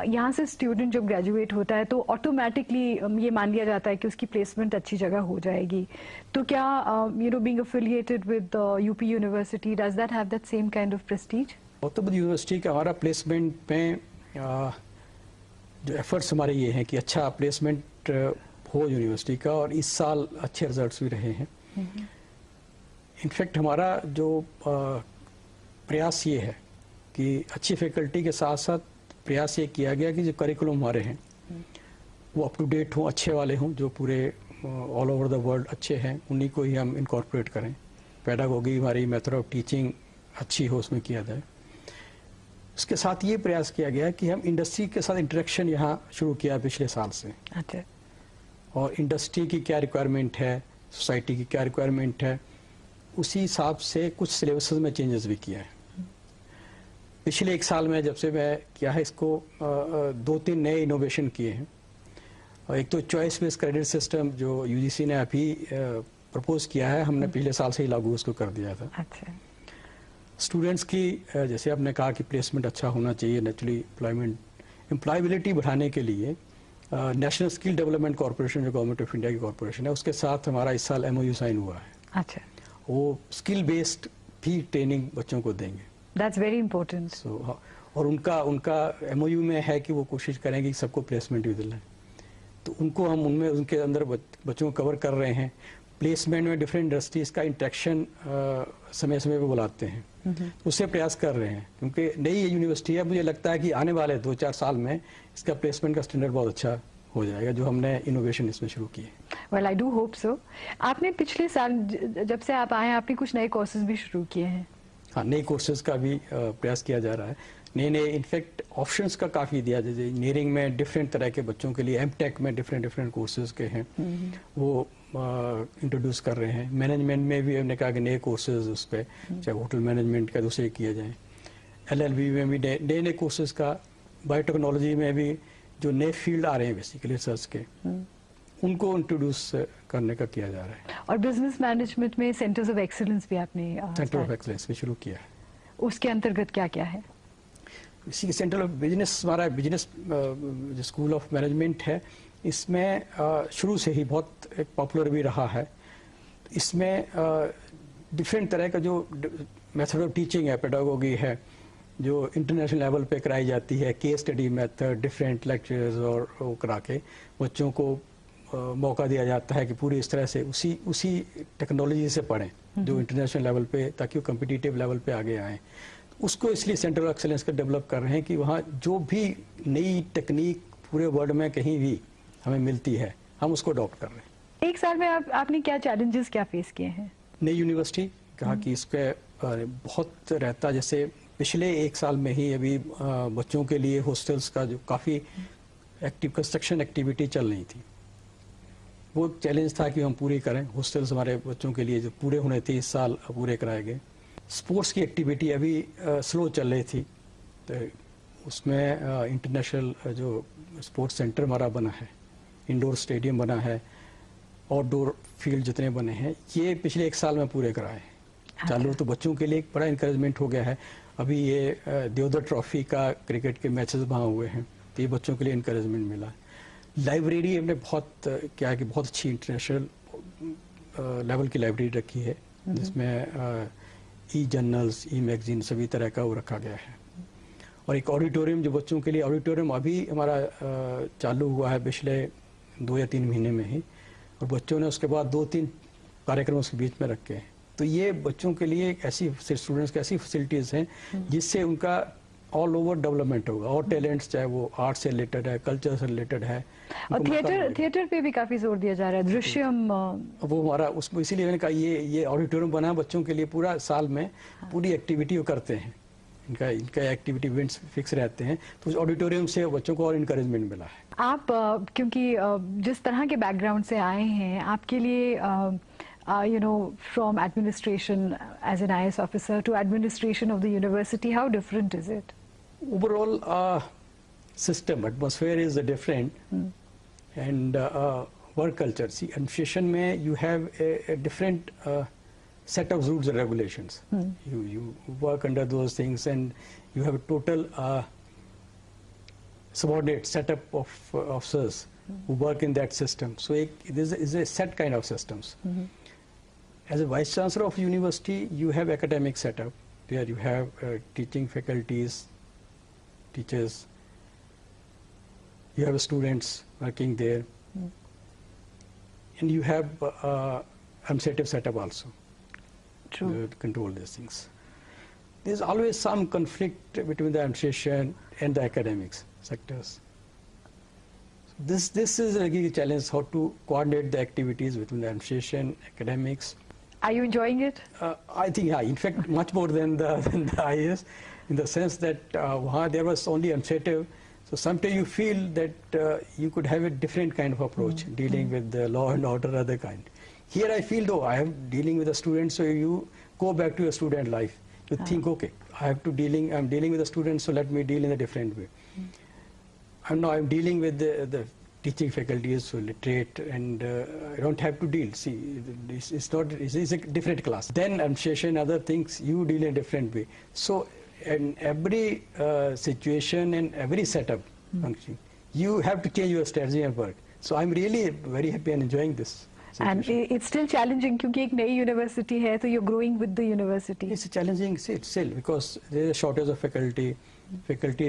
यहाँ से स्टूडेंट जब ग्रेजुएट होता है तो ऑटोमेटिकली ये मान लिया जाता है कि उसकी प्लेसमेंट अच्छी जगह हो जाएगी। तो क्या being affiliated with UP university, does that have that same kind of Prestige? Gautam Buddha university का हमारा प्लेसमेंट में जो एफर्ट्स हमारे ये हैं कि अच्छा प्लेसमेंट हो यूनिवर्सिटी का, और इस साल अच्छे रिजल्ट्स भी रहे हैं। इनफैक्ट हमारा जो प्रयास ये है कि अच्छी फैकल्टी के साथ साथ प्रयास ये किया गया कि जो करिकुलम हमारे हैं वो अप टू डेट हों, अच्छे वाले हों, जो पूरे ऑल ओवर द वर्ल्ड अच्छे हैं, उन्हीं को ही हम इनकॉर्पोरेट करें। पेडागोगी हमारी मेथड ऑफ टीचिंग अच्छी हो, उसमें किया जाए। उसके साथ ये प्रयास किया गया कि हम इंडस्ट्री के साथ इंटरेक्शन यहाँ शुरू किया पिछले साल से। अच्छा, और इंडस्ट्री की क्या रिक्वायरमेंट है, सोसाइटी की क्या रिक्वायरमेंट है, उसी हिसाब से कुछ सिलेबस में चेंजेस भी किया है। पिछले 1 साल में जब से मैं किया है इसको 2-3 नए इनोवेशन किए हैं। और एक तो चॉइस बेस्ड क्रेडिट सिस्टम जो UGC ने अभी प्रपोज किया है, हमने पिछले साल से ही लागू उसको कर दिया था। अच्छा, स्टूडेंट्स की जैसे आपने कहा कि प्लेसमेंट अच्छा होना चाहिए, नेचुरली एम्प्लॉयबिलिटी बढ़ाने के लिए नेशनल स्किल डेवलपमेंट कॉर्पोरेशन जो गवर्नमेंट ऑफ इंडिया की कॉर्पोरेशन है, उसके साथ हमारा इस साल MOU साइन हुआ है। अच्छा, वो स्किल बेस्ड भी ट्रेनिंग बच्चों को देंगे। That's very important. और उनका MOU में है कि वो कोशिश करेंगे कि सबको प्लेसमेंट भी दिलाएं। तो उनको हम उनमें उनके अंदर बच्चों को कवर कर रहे हैं। प्लेसमेंट में डिफरेंट इंडस्ट्रीज का इंटरेक्शन समय समय पे बुलाते हैं, उससे प्रयास कर रहे हैं, क्योंकि नई यूनिवर्सिटी है। मुझे लगता है कि आने वाले 2-4 साल में इसका प्लेसमेंट का स्टैंडर्ड बहुत अच्छा हो जाएगा, जो हमने इनोवेशन इसमें शुरू किए। Well, I do hope so. आपने पिछले साल जब से आप आए हैं, आपने कुछ नए कोर्सेज भी शुरू किए हैं। हाँ, नए कोर्सेज का भी प्रयास किया जा रहा है। नए इनफैक्ट ऑप्शंस का काफ़ी दिया, जैसे इंजीनियरिंग में डिफरेंट तरह के बच्चों के लिए एमटेक में डिफरेंट कोर्सेज के हैं, वो इंट्रोड्यूस कर रहे हैं। मैनेजमेंट में भी हमने कहा कि नए कोर्सेज उस पर, चाहे होटल मैनेजमेंट का दूसरे किए जाएँ। LLB में भी नए कोर्सेज का, बायोटेक्नोलॉजी में भी जो नए फील्ड आ रहे हैं बेसिकली रिसर्च के, उनको इंट्रोड्यूस करने का किया जा रहा है। और बिजनेस मैनेजमेंट में सेंटर्स ऑफ एक्सीलेंस भी आपने सेंटर ऑफ एक्सीलेंस भी शुरू किया है। उसके अंतर्गत क्या क्या है? इसी सेंटर ऑफ बिजनेस, हमारा बिजनेस जो स्कूल ऑफ मैनेजमेंट है, इसमें शुरू से ही बहुत एक पॉपुलर भी रहा है। इसमें डिफरेंट तरह का जो मेथड ऑफ टीचिंग है, पेडागोगी है, जो इंटरनेशनल लेवल पे कराई जाती है, case study method, different lectures और वो करा के बच्चों को मौका दिया जाता है कि पूरी इस तरह से उसी टेक्नोलॉजी से पढ़ें जो इंटरनेशनल लेवल पे, ताकि वो कम्पिटिटिव लेवल पे आगे आएँ। उसको इसलिए सेंटर ऑफ एक्सेलेंस का डेवलप कर रहे हैं कि वहाँ जो भी नई टेक्निक पूरे वर्ल्ड में कहीं भी हमें मिलती है, हम उसको अडॉप्ट कर रहे हैं। एक साल में आपने क्या चैलेंजेस क्या फेस किए हैं? नई यूनिवर्सिटी कहा कि इसके बहुत रहता, जैसे पिछले 1 साल में ही अभी बच्चों के लिए हॉस्टल्स का जो काफ़ी एक्टिव कंस्ट्रक्शन एक्टिविटी चल रही थी, वो चैलेंज था कि हम पूरी करें। हॉस्टल्स हमारे बच्चों के लिए जो पूरे होने थे इस साल पूरे कराए गए। स्पोर्ट्स की एक्टिविटी अभी स्लो चल रही थी, तो उसमें इंटरनेशनल जो स्पोर्ट्स सेंटर हमारा बना है, इंडोर स्टेडियम बना है, आउटडोर फील्ड जितने बने हैं, ये पिछले 1 साल में पूरे कराए हैं। चालू तो बच्चों के लिए एक बड़ा इंकरेजमेंट हो गया है। अभी ये देवधर ट्रॉफी का क्रिकेट के मैचेस वहाँ हुए हैं, तो ये बच्चों के लिए इंकरेजमेंट मिला। लाइब्रेरी हमने बहुत क्या है कि बहुत अच्छी इंटरनेशनल लेवल की लाइब्रेरी रखी है, जिसमें ई जर्नल्स, ई मैगजीन सभी तरह का वो रखा गया है। और एक ऑडिटोरियम, जो बच्चों के लिए ऑडिटोरियम अभी हमारा चालू हुआ है पिछले 2 या 3 महीने में ही, और बच्चों ने उसके बाद 2-3 कार्यक्रम उसके बीच में रखे हैं। तो ये बच्चों के लिए ऐसी, स्टूडेंट्स की ऐसी फैसिलिटीज़ हैं जिससे उनका ऑल ओवर डेवलपमेंट होगा, और टैलेंट्स, चाहे वो आर्ट से रिलेटेड है, कल्चर से रिलेटेड है। और थिएटर पे भी काफी जोर दिया जा रहा है, दृश्यम वो हमारा उसमें, इसीलिए मैंने कहा ये ऑडिटोरियम बना बच्चों के लिए, पूरा साल में पूरी एक्टिविटी वो करते हैं, इनका एक्टिविटी इवेंट्स फिक्स रहते हैं, तो उस ऑडिटोरियम से बच्चों को और इनकरेजमेंट मिला है। आप क्योंकि जिस तरह के बैकग्राउंड से आए हैं, आपके लिए from administration as an IAS officer to administration of the university, how different is it? Overall system, atmosphere is different, and work culture. See, administration में you have a different set of rules and regulations. You work under those things, and you have a total subordinate setup of officers who work in that system. So this is a set kind of systems. As a vice chancellor of university, you have academic setup where you have teaching faculties, teachers, you have students working there, and you have administrative setup also. True. To control these things. There's always some conflict between the administration and the academics sectors. This is a key challenge, how to coordinate the activities between the administration, academics. Are you enjoying it? I think, yeah, in fact, much more than the IAS, in the sense that there was only administrative. So sometimes you feel that you could have a different kind of approach, dealing with the law and order, other kind. Here I feel, though, I am dealing with a student, so you go back to your student life. You think, okay, I'm dealing with a student, so let me deal in a different way. And now I'm dealing with the teaching faculties, so literate, and I don't have to deal. See, it's a different class. Then administration, other things, you deal in a different way. So in every situation and every setup function, you have to change your strategy and work. So I'm really very happy and enjoying this. And it's still challenging क्योंकि एक नई university है, तो you're growing with the university. It's challenging still because there is a shortage of faculty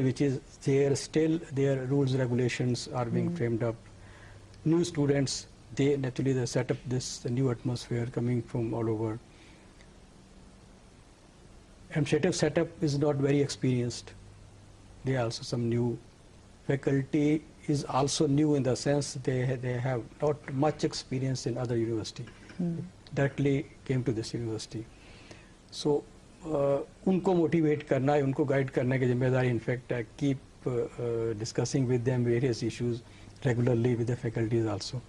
which is there, still their rules regulations are being framed up, new students, they naturally they set up this new atmosphere coming from all over. Administrative setup is not very experienced. There are also some new. Faculty is also new in the sense they have not much experience in other university. Directly came to this university. So उनको motivate करना है, उनको guide करने की जिम्मेदारी in fact keep discussing with them various issues regularly with the faculties also.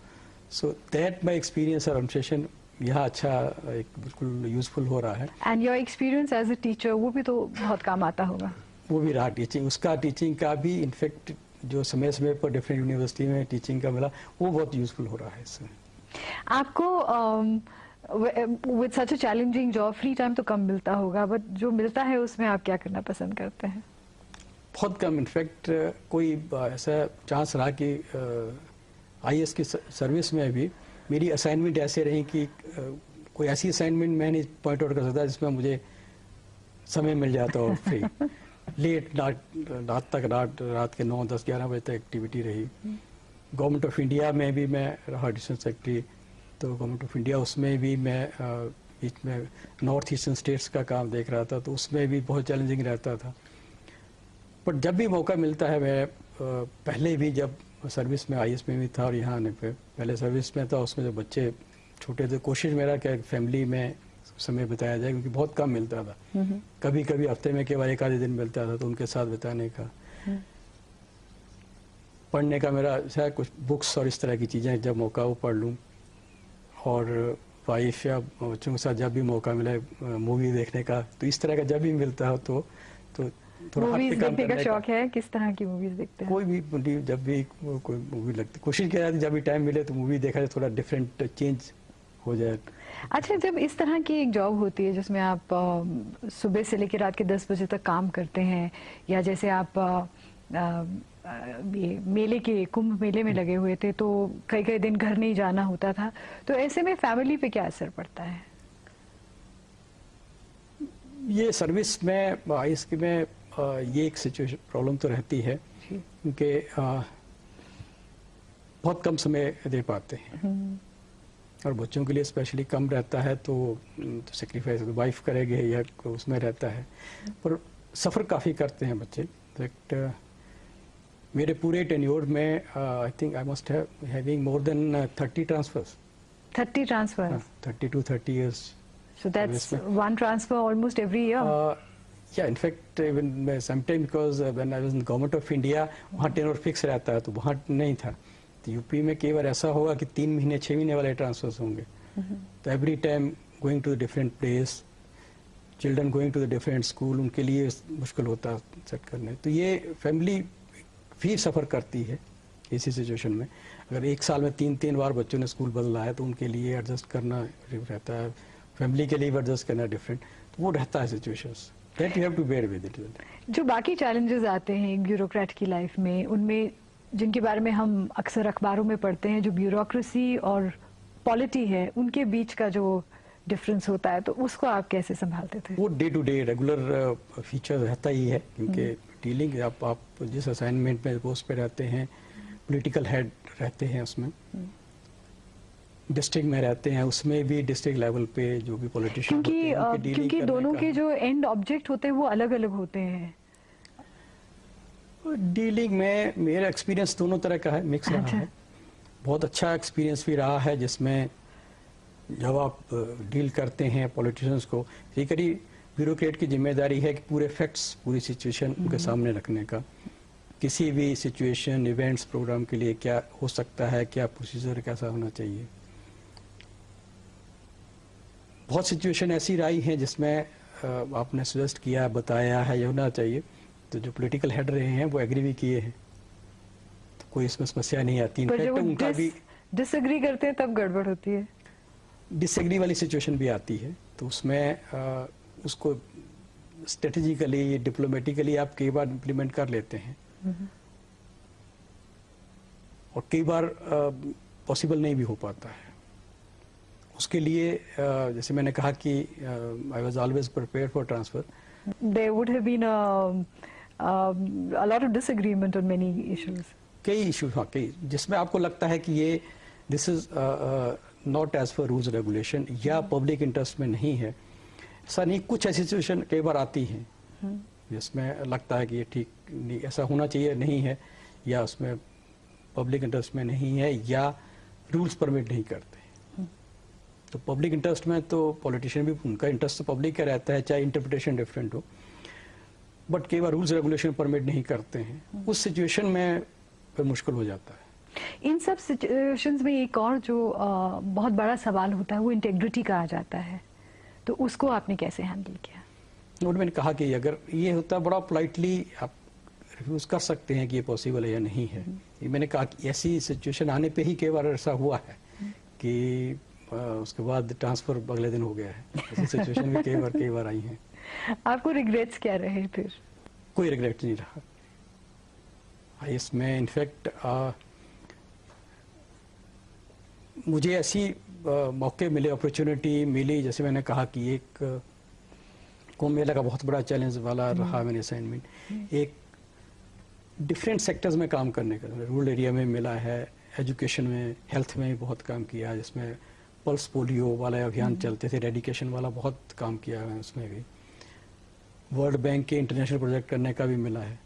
So that my experience or administration यहाँ अच्छा एक बिल्कुल यूजफुल हो रहा है. And your experience as a teacher वो भी तो बहुत काम आता होगा. वो भी रहा टीचिंग, उसका टीचिंग का भी इनफैक्ट जो समय समय पर डिफरेंट यूनिवर्सिटी में टीचिंग का मिला वो बहुत यूजफुल हो रहा है इसमें. आपको with such a challenging job free time तो कम मिलता होगा, बट जो मिलता है उसमें आप क्या करना पसंद करते हैं? बहुत कम. इनफैक्ट कोई ऐसा चांस रहा कि आईएएस की सर्विस में भी मेरी असाइनमेंट ऐसे रही कि कोई ऐसी असाइनमेंट मैं नहीं पॉइंट आउट कर सकता जिसमें मुझे समय मिल जाता हो फ्री. लेट रात के 9, 10, 11 बजे तक एक्टिविटी रही. गवर्नमेंट ऑफ इंडिया में भी मैं रहा एडिशनल सेक्रेटरी. तो गवर्नमेंट ऑफ इंडिया उसमें भी मैं बीच में नॉर्थ ईस्टर्न स्टेट्स का काम देख रहा था, तो उसमें भी बहुत चैलेंजिंग रहता था. बट जब भी मौका मिलता है, मैं पहले भी जब सर्विस में आईएएस में भी था और यहाँ आने पे पहले सर्विस में था, उसमें जब बच्चे छोटे थे कोशिश मेरा क्या फैमिली में समय बिताया जाए, क्योंकि बहुत कम मिलता था. कभी कभी हफ्ते में केवल एक आधे दिन मिलता था, तो उनके साथ बिताने का. पढ़ने का मेरा शायद कुछ बुक्स और इस तरह की चीज़ें जब मौका वो पढ़ लूँ. और वाइफ या बच्चों के साथ जब भी मौका मिले मूवी देखने का, तो इस तरह का जब भी मिलता हो तो मूवीज देखने का शौक है. किस तरह की मूवीज देखते हैं? कोई भी जब भी कोई मूवी लगती कोशिश किया जाती जब भी टाइम मिले तो मूवी देखा जाए, थोड़ा डिफरेंट चेंज हो जाए. अच्छा, जब इस तरह की एक जॉब होती है जिसमें आप सुबह से लेकर रात के 10 बजे तक काम करते हैं, या जैसे आप ये मेले के कुंभ मेले में लगे हुए थे, तो कई दिन घर नहीं जाना होता था, तो ऐसे में फैमिली पे क्या असर पड़ता है? ये सर्विस में आईएएस में ये एक सिचुएशन प्रॉब्लम तो रहती है, क्योंकि बहुत कम समय दे पाते हैं और बच्चों के लिए स्पेशली कम रहता है, तो सेक्रीफाइस वाइफ करेगी या उसमें रहता है. पर सफ़र काफ़ी करते हैं बच्चे. इनफैक्ट मेरे पूरे टेन्योर में I think I must having more than 30 transfers. 30 transfers? 30 to 30 years. So that's one transfer almost every year. Yeah, in fact, even sometimes because when I was in government of India, वहाँ tenure fix रहता है, तो वहाँ नहीं था. तो UP में कई बार ऐसा होगा कि 3 महीने 6 महीने वाले ट्रांसफर्स होंगे. तो every time going to the different place, children going to the different school, उनके लिए मुश्किल होता है सेट करने. तो ये फैमिली भी सफ़र करती है इसी सिचुएशन में. अगर एक साल में 3 बार बच्चों ने स्कूल बदला है, तो उनके लिए एडजस्ट करना रहता है. फैमिली के लिए एडजस्ट करना डिफरेंट, तो वो रहता है situations that you have to bear with it. जो बाकी चैलेंजेस आते हैं एक ब्यूरोक्रेट की लाइफ में, उनमें जिनके बारे में हम अक्सर अखबारों में पढ़ते हैं, जो ब्यूरोक्रेसी और पॉलिटी है उनके बीच का जो डिफरेंस होता है, तो उसको आप कैसे संभालते थे? वो day to day regular feature रहता ही है, क्योंकि डीलिंग आप जिस असाइनमेंट में पोस्ट पे रहते हैं, पॉलिटिकल हेड रहते हैं, उसमें डिस्ट्रिक्ट में रहते हैं, उसमें भी डिस्ट्रिक्ट लेवल पे जो भी पॉलिटिशियन होते हैं, क्योंकि दोनों के जो एंड ऑब्जेक्ट होते हैं वो अलग अलग होते हैं. डीलिंग में मेरा एक्सपीरियंस दोनों तरह का है, मिक्स रहा है. बहुत अच्छा एक्सपीरियंस भी रहा है, जिसमें जब आप डील करते हैं पॉलिटिशियंस को, कई ब्यूरोक्रेट की जिम्मेदारी है कि पूरे फैक्ट्स, पूरी सिचुएशन उनके सामने रखने का. किसी भी सिचुएशन, इवेंट्स, प्रोग्राम के लिए क्या हो सकता है, क्या प्रोसीजर कैसा होना चाहिए. बहुत सिचुएशन ऐसी रही हैं जिसमें आपने सजेस्ट किया, बताया है ये होना चाहिए, तो जो पॉलिटिकल हेड रहे हैं वो एग्री भी किए हैं, तो कोई इसमें समस्या नहीं आती. इनफैक्ट उनका भी डिसएग्री करते हैं तब गड़बड़ होती है. डिसएग्री वाली सिचुएशन भी आती है, तो उसमें उसको स्ट्रेटेजिकली, डिप्लोमेटिकली आप कई बार इम्प्लीमेंट कर लेते हैं, और कई बार पॉसिबल नहीं भी हो पाता है. उसके लिए जैसे मैंने कहा कि I was always prepared for transfer. There would have been a lot of disagreement on many issues. कई इशू, हाँ कई, जिसमें आपको लगता है कि ये this is not as per rules regulation या पब्लिक इंटरेस्ट में नहीं है। ऐसा नहीं, कुछ ऐसी सिचुएशन कई बार आती हैं जिसमें लगता है कि ये ठीक नहीं, ऐसा होना चाहिए नहीं है, या उसमें पब्लिक इंटरेस्ट में नहीं है, या रूल्स परमिट नहीं करते। तो पब्लिक इंटरेस्ट में तो पॉलिटिशियन भी, उनका इंटरेस्ट तो पब्लिक का रहता है, चाहे इंटरप्रिटेशन डिफरेंट हो, बट कई बार रूल्स रेगुलेशन परमिट नहीं करते हैं। उस सिचुएशन में फिर मुश्किल हो जाता है। इन सब सिचुएशंस में एक और जो बहुत बड़ा सवाल होता है वो इंटेग्रिटी का आ जाता है, तो उसको आपने कैसे हैंडल किया? और मैंने कहा कि अगर ये होता, बड़ा पोलाइटली आप रिफ्यूज कर सकते हैं कि ये पॉसिबल है या नहीं है। ये मैंने कहा कि ऐसी सिचुएशन आने पे ही कई बार ऐसा हुआ है कि उसके बाद ट्रांसफर अगले दिन हो गया है। ऐसी सिचुएशन भी कई बार आई हैं। आपको रिग्रेट्स क्या रहे फिर? कोई रिग्रेट नहीं रहा इसमें। इनफैक्ट मुझे ऐसी मौके मिले, अपॉर्चुनिटी मिली, जैसे मैंने कहा कि एक कुंभ मेला का बहुत बड़ा चैलेंज वाला रहा मेरे असाइनमेंट। एक डिफरेंट सेक्टर्स में काम करने का, रूरल एरिया में मिला है, एजुकेशन में, हेल्थ में बहुत काम किया, जिसमें पल्स पोलियो वाला अभियान चलते थे, रेडिकेशन वाला बहुत काम किया है उसमें भी। वर्ल्ड बैंक के इंटरनेशनल प्रोजेक्ट करने का भी मिला है।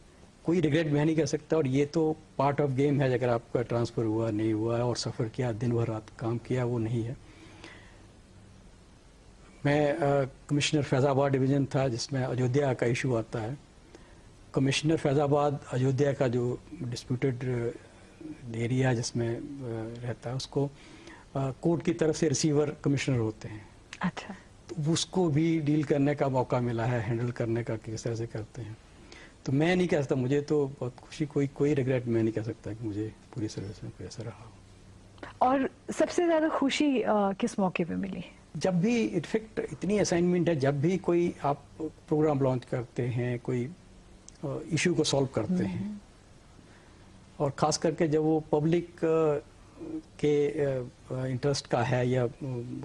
कोई रिग्रेट मैं नहीं कह सकता, और ये तो पार्ट ऑफ गेम है। अगर आपका ट्रांसफ़र हुआ, नहीं हुआ, और सफ़र किया, दिन भर रात काम किया, वो नहीं है। मैं कमिश्नर फैज़ाबाद डिवीज़न था, जिसमें अयोध्या का इशू आता है। कमिश्नर फैज़ाबाद अयोध्या का जो डिस्प्यूटेड एरिया जिसमें रहता है, उसको कोर्ट की तरफ से रिसीवर कमिश्नर होते हैं। अच्छा। तो उसको भी डील करने का मौका मिला है, हैंडल करने का, किस तरह से करते हैं। तो मैं नहीं कह सकता, मुझे तो बहुत खुशी, कोई रिग्रेट मैं नहीं कह सकता कि मुझे पूरी सर्विस में कोई ऐसा रहा हो। और सबसे ज़्यादा खुशी किस मौके पे मिली? जब भी, इनफैक्ट इतनी असाइनमेंट है, जब भी कोई आप प्रोग्राम लॉन्च करते हैं, कोई इशू को सॉल्व करते हैं, और ख़ास करके जब वो पब्लिक के इंटरेस्ट का है, या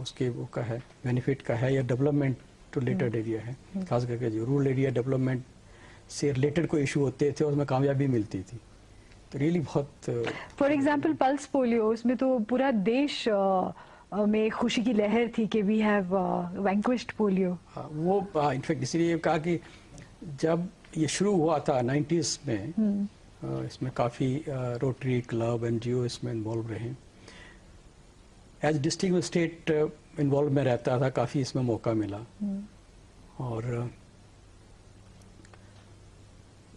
उसके वो का है, बेनिफिट का है, या डेवलपमेंट रिलेटेड एरिया है, खास करके जो रूरल एरिया डेवलपमेंट से रिलेटेड कोई इशू होते थे, उसमें कामयाबी मिलती थी, तो रियली बहुत। फॉर एग्जांपल पल्स पोलियो, उसमें तो पूरा देश में खुशी की लहर थी कि वी हैव वैंक्विश्ड पोलियो। वो इनफैक्ट इसीलिए कहा कि जब ये शुरू हुआ था 90s में, इसमें काफ़ी रोटरी क्लब, NGO इसमें इन्वॉल्व रहे। एज डिस्ट्रिक्ट में स्टेट इन्वॉल्व में रहता था, काफ़ी इसमें मौका मिला। और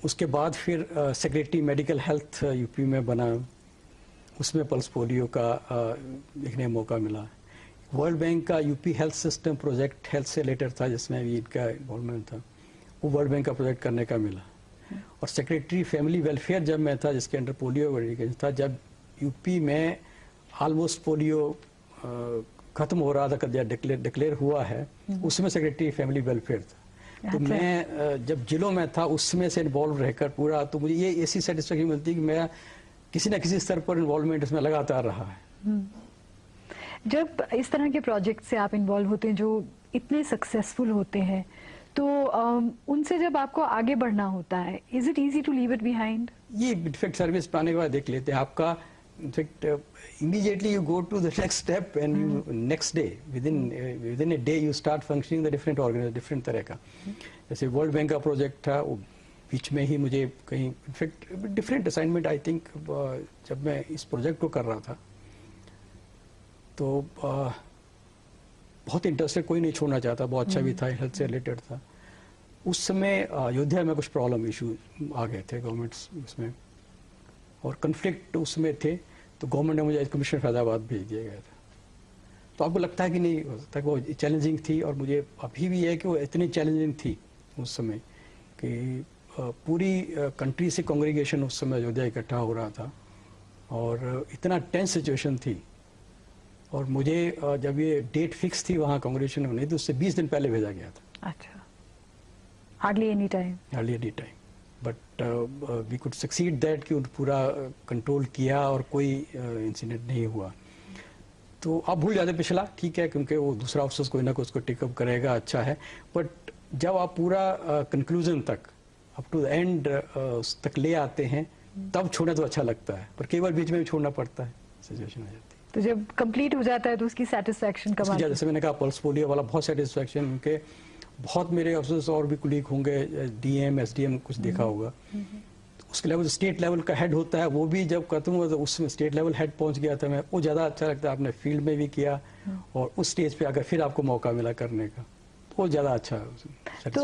उसके बाद फिर सेक्रेटरी मेडिकल हेल्थ यूपी में बना, उसमें पल्स पोलियो का देखने का मौका मिला। वर्ल्ड बैंक का UP health system project health से रिलेटेड था, जिसमें भी इनका इन्वॉल्वमेंट था, वो वर्ल्ड बैंक का प्रोजेक्ट करने का मिला। और सेक्रेटरी फैमिली वेलफेयर जब मैं था, जिसके अंडर पोलियो एडिकेशन था, जब यूपी में ऑलमोस्ट पोलियो ख़त्म हो रहा था, जब डिक्लेयर हुआ है, उसमें सेक्रेटरी फैमिली वेलफेयर था। तो मैं जब जिलों में था, उसमें से इन्वॉल्व रहकर पूरा, तो मुझे ये ऐसी सेटिस्फेक्शन मिलती कि मैं किसी न किसी स्तर पर इन्वॉल्वमेंट इसमें लगातार रहा है। जब इस तरह के प्रोजेक्ट से आप इन्वॉल्व होते हैं जो इतने सक्सेसफुल होते हैं, तो उनसे जब आपको आगे बढ़ना होता है, is it easy to leave it behind? ये इनफैक्ट सर्विस पाने के बाद देख लेते हैं आपका, in fact immediately you go to the next step, and you next day within a day you start functioning the different organisation, different तरह का। जैसे वर्ल्ड बैंक का प्रोजेक्ट था, वो बीच में ही मुझे कहीं, in fact different assignment, I think जब मैं इस प्रोजेक्ट को कर रहा था, तो बहुत इंटरेस्टेड, कोई नहीं छोड़ना चाहता, बहुत अच्छा भी था, हेल्थ से रिलेटेड था। उस समय अयोध्या में कुछ प्रॉब्लम इशू आ गए थे गवर्नमेंट्स उसमें, और कन्फ्लिक्ट उसमें थे, तो गवर्नमेंट ने मुझे कमिश्नर फैज़ाबाद भेज दिया गया था। तो आपको लगता है कि नहीं हो सकता, वो चैलेंजिंग थी, और मुझे अभी भी है कि वो इतनी चैलेंजिंग थी उस समय कि पूरी कंट्री से कांग्रेगेशन उस समय अयोध्या इकट्ठा हो रहा था, और इतना टेंस सिचुएशन थी। और मुझे जब ये डेट फिक्स थी वहाँ कांग्रेगेशन में, नहीं तो उससे 20 दिन पहले भेजा गया था। अच्छा, hardly any time but we could succeed that, कि पूरा कंट्रोल किया और कोई इंसिडेंट नहीं हुआ। तो आप भूल जाते पिछला, ठीक है, क्योंकि वो दूसरा ऑफिसर कोई ना कोई उसको टेकअप करेगा, अच्छा है। बट जब आप पूरा कंक्लूजन तक, अप टू द एंड तक ले आते हैं, तब छोड़ना तो अच्छा लगता है, पर कई बार बीच में भी छोड़ना पड़ता है, सिचुएशन आ जाती है। तो जब कंप्लीट हो जाता है तो उसकी सेटिस्फैक्शन कब आती है? जैसे मैंने कहा पल्स पोलियो वाला बहुत सेटिस्फैक्शन, उनके बहुत मेरे अफसोस और भी कुलीग होंगे, डीएम एसडीएम कुछ देखा होगा, उसके लेवल स्टेट लेवल का हेड होता है, वो भी जब खत्म हुआ तो उसमें स्टेट लेवल हेड पहुंच गया था मैं, वो ज़्यादा अच्छा लगता है। आपने फील्ड में भी किया और उस स्टेज पे अगर फिर आपको मौका मिला करने का, वो ज़्यादा अच्छा है। तो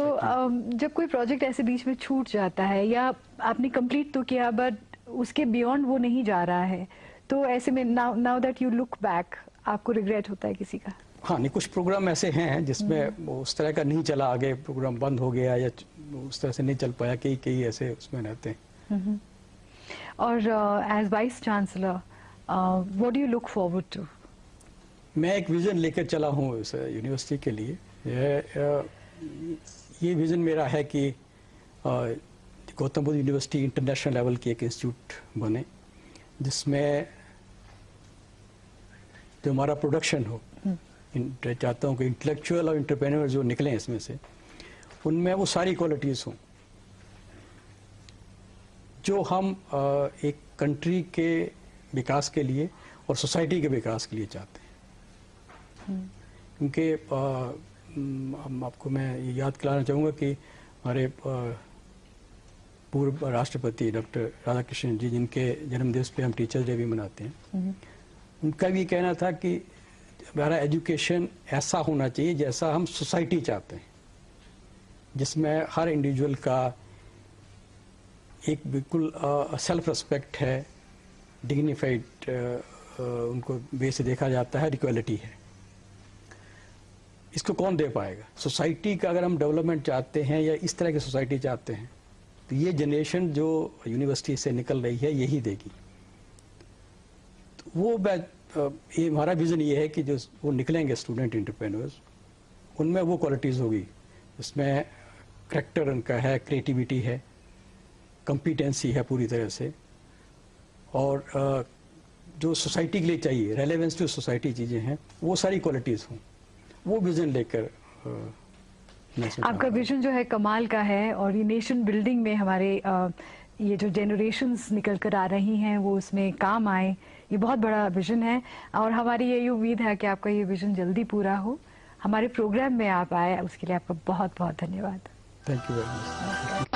जब कोई प्रोजेक्ट ऐसे बीच में छूट जाता है या आपने कंप्लीट तो किया बट उसके बियॉन्ड वो नहीं जा रहा है, तो ऐसे में now that you look back, आपको रिग्रेट होता है किसी का? हाँ, नहीं, कुछ प्रोग्राम ऐसे हैं जिसमें उस तरह का नहीं चला, आगे प्रोग्राम बंद हो गया या उस तरह से नहीं चल पाया, कई ऐसे उसमें रहते हैं। और as vice chancellor what do you look forward to? मैं एक विज़न लेकर चला हूँ इस यूनिवर्सिटी के लिए। ये विज़न मेरा है कि Gautam Buddha university international level की एक इंस्टीट्यूट बने, जिसमें जो हमारा प्रोडक्शन हो, चाहता हूँ कि इंटेलेक्चुअल और एंटरप्रेन्योर जो निकले इसमें से, उनमें वो सारी क्वालिटीज़ हों जो हम एक कंट्री के विकास के लिए और सोसाइटी के विकास के लिए चाहते हैं। क्योंकि हम आपको मैं ये याद दिलाना चाहूँगा कि हमारे पूर्व राष्ट्रपति डॉक्टर राधाकृष्णन जी, जिनके जन्मदिवस पे हम टीचर्स डे भी मनाते हैं, उनका भी कहना था कि हमारा एजुकेशन ऐसा होना चाहिए जैसा हम सोसाइटी चाहते हैं, जिसमें हर इंडिविजुअल का एक बिल्कुल सेल्फ रिस्पेक्ट है, डिग्निफाइड उनको वे से देखा जाता है, इक्वालिटी है। इसको कौन दे पाएगा? सोसाइटी का अगर हम डेवलपमेंट चाहते हैं या इस तरह की सोसाइटी चाहते हैं, तो ये जनरेशन जो यूनिवर्सिटी से निकल रही है यही देगी। तो वो ये हमारा विज़न ये है कि जो वो निकलेंगे स्टूडेंट एंटरप्रेन्योर्स, उनमें वो क्वालिटीज़ होगी, उसमें करैक्टर उनका है, क्रिएटिविटी है, कॉम्पिटेंसी है पूरी तरह से, और जो सोसाइटी के लिए चाहिए, रेलेवेंस टू सोसाइटी चीज़ें हैं, वो सारी क्वालिटीज़ हों। वो विज़न लेकर आपका विजन जो है कमाल का है, और ये नेशन बिल्डिंग में हमारे ये जो जनरेशन्स निकल कर आ रही हैं वो उसमें काम आए, ये बहुत बड़ा विजन है। और हमारी यही उम्मीद है कि आपका ये विजन जल्दी पूरा हो। हमारे प्रोग्राम में आप आए, उसके लिए आपका बहुत बहुत धन्यवाद। Thank you very much.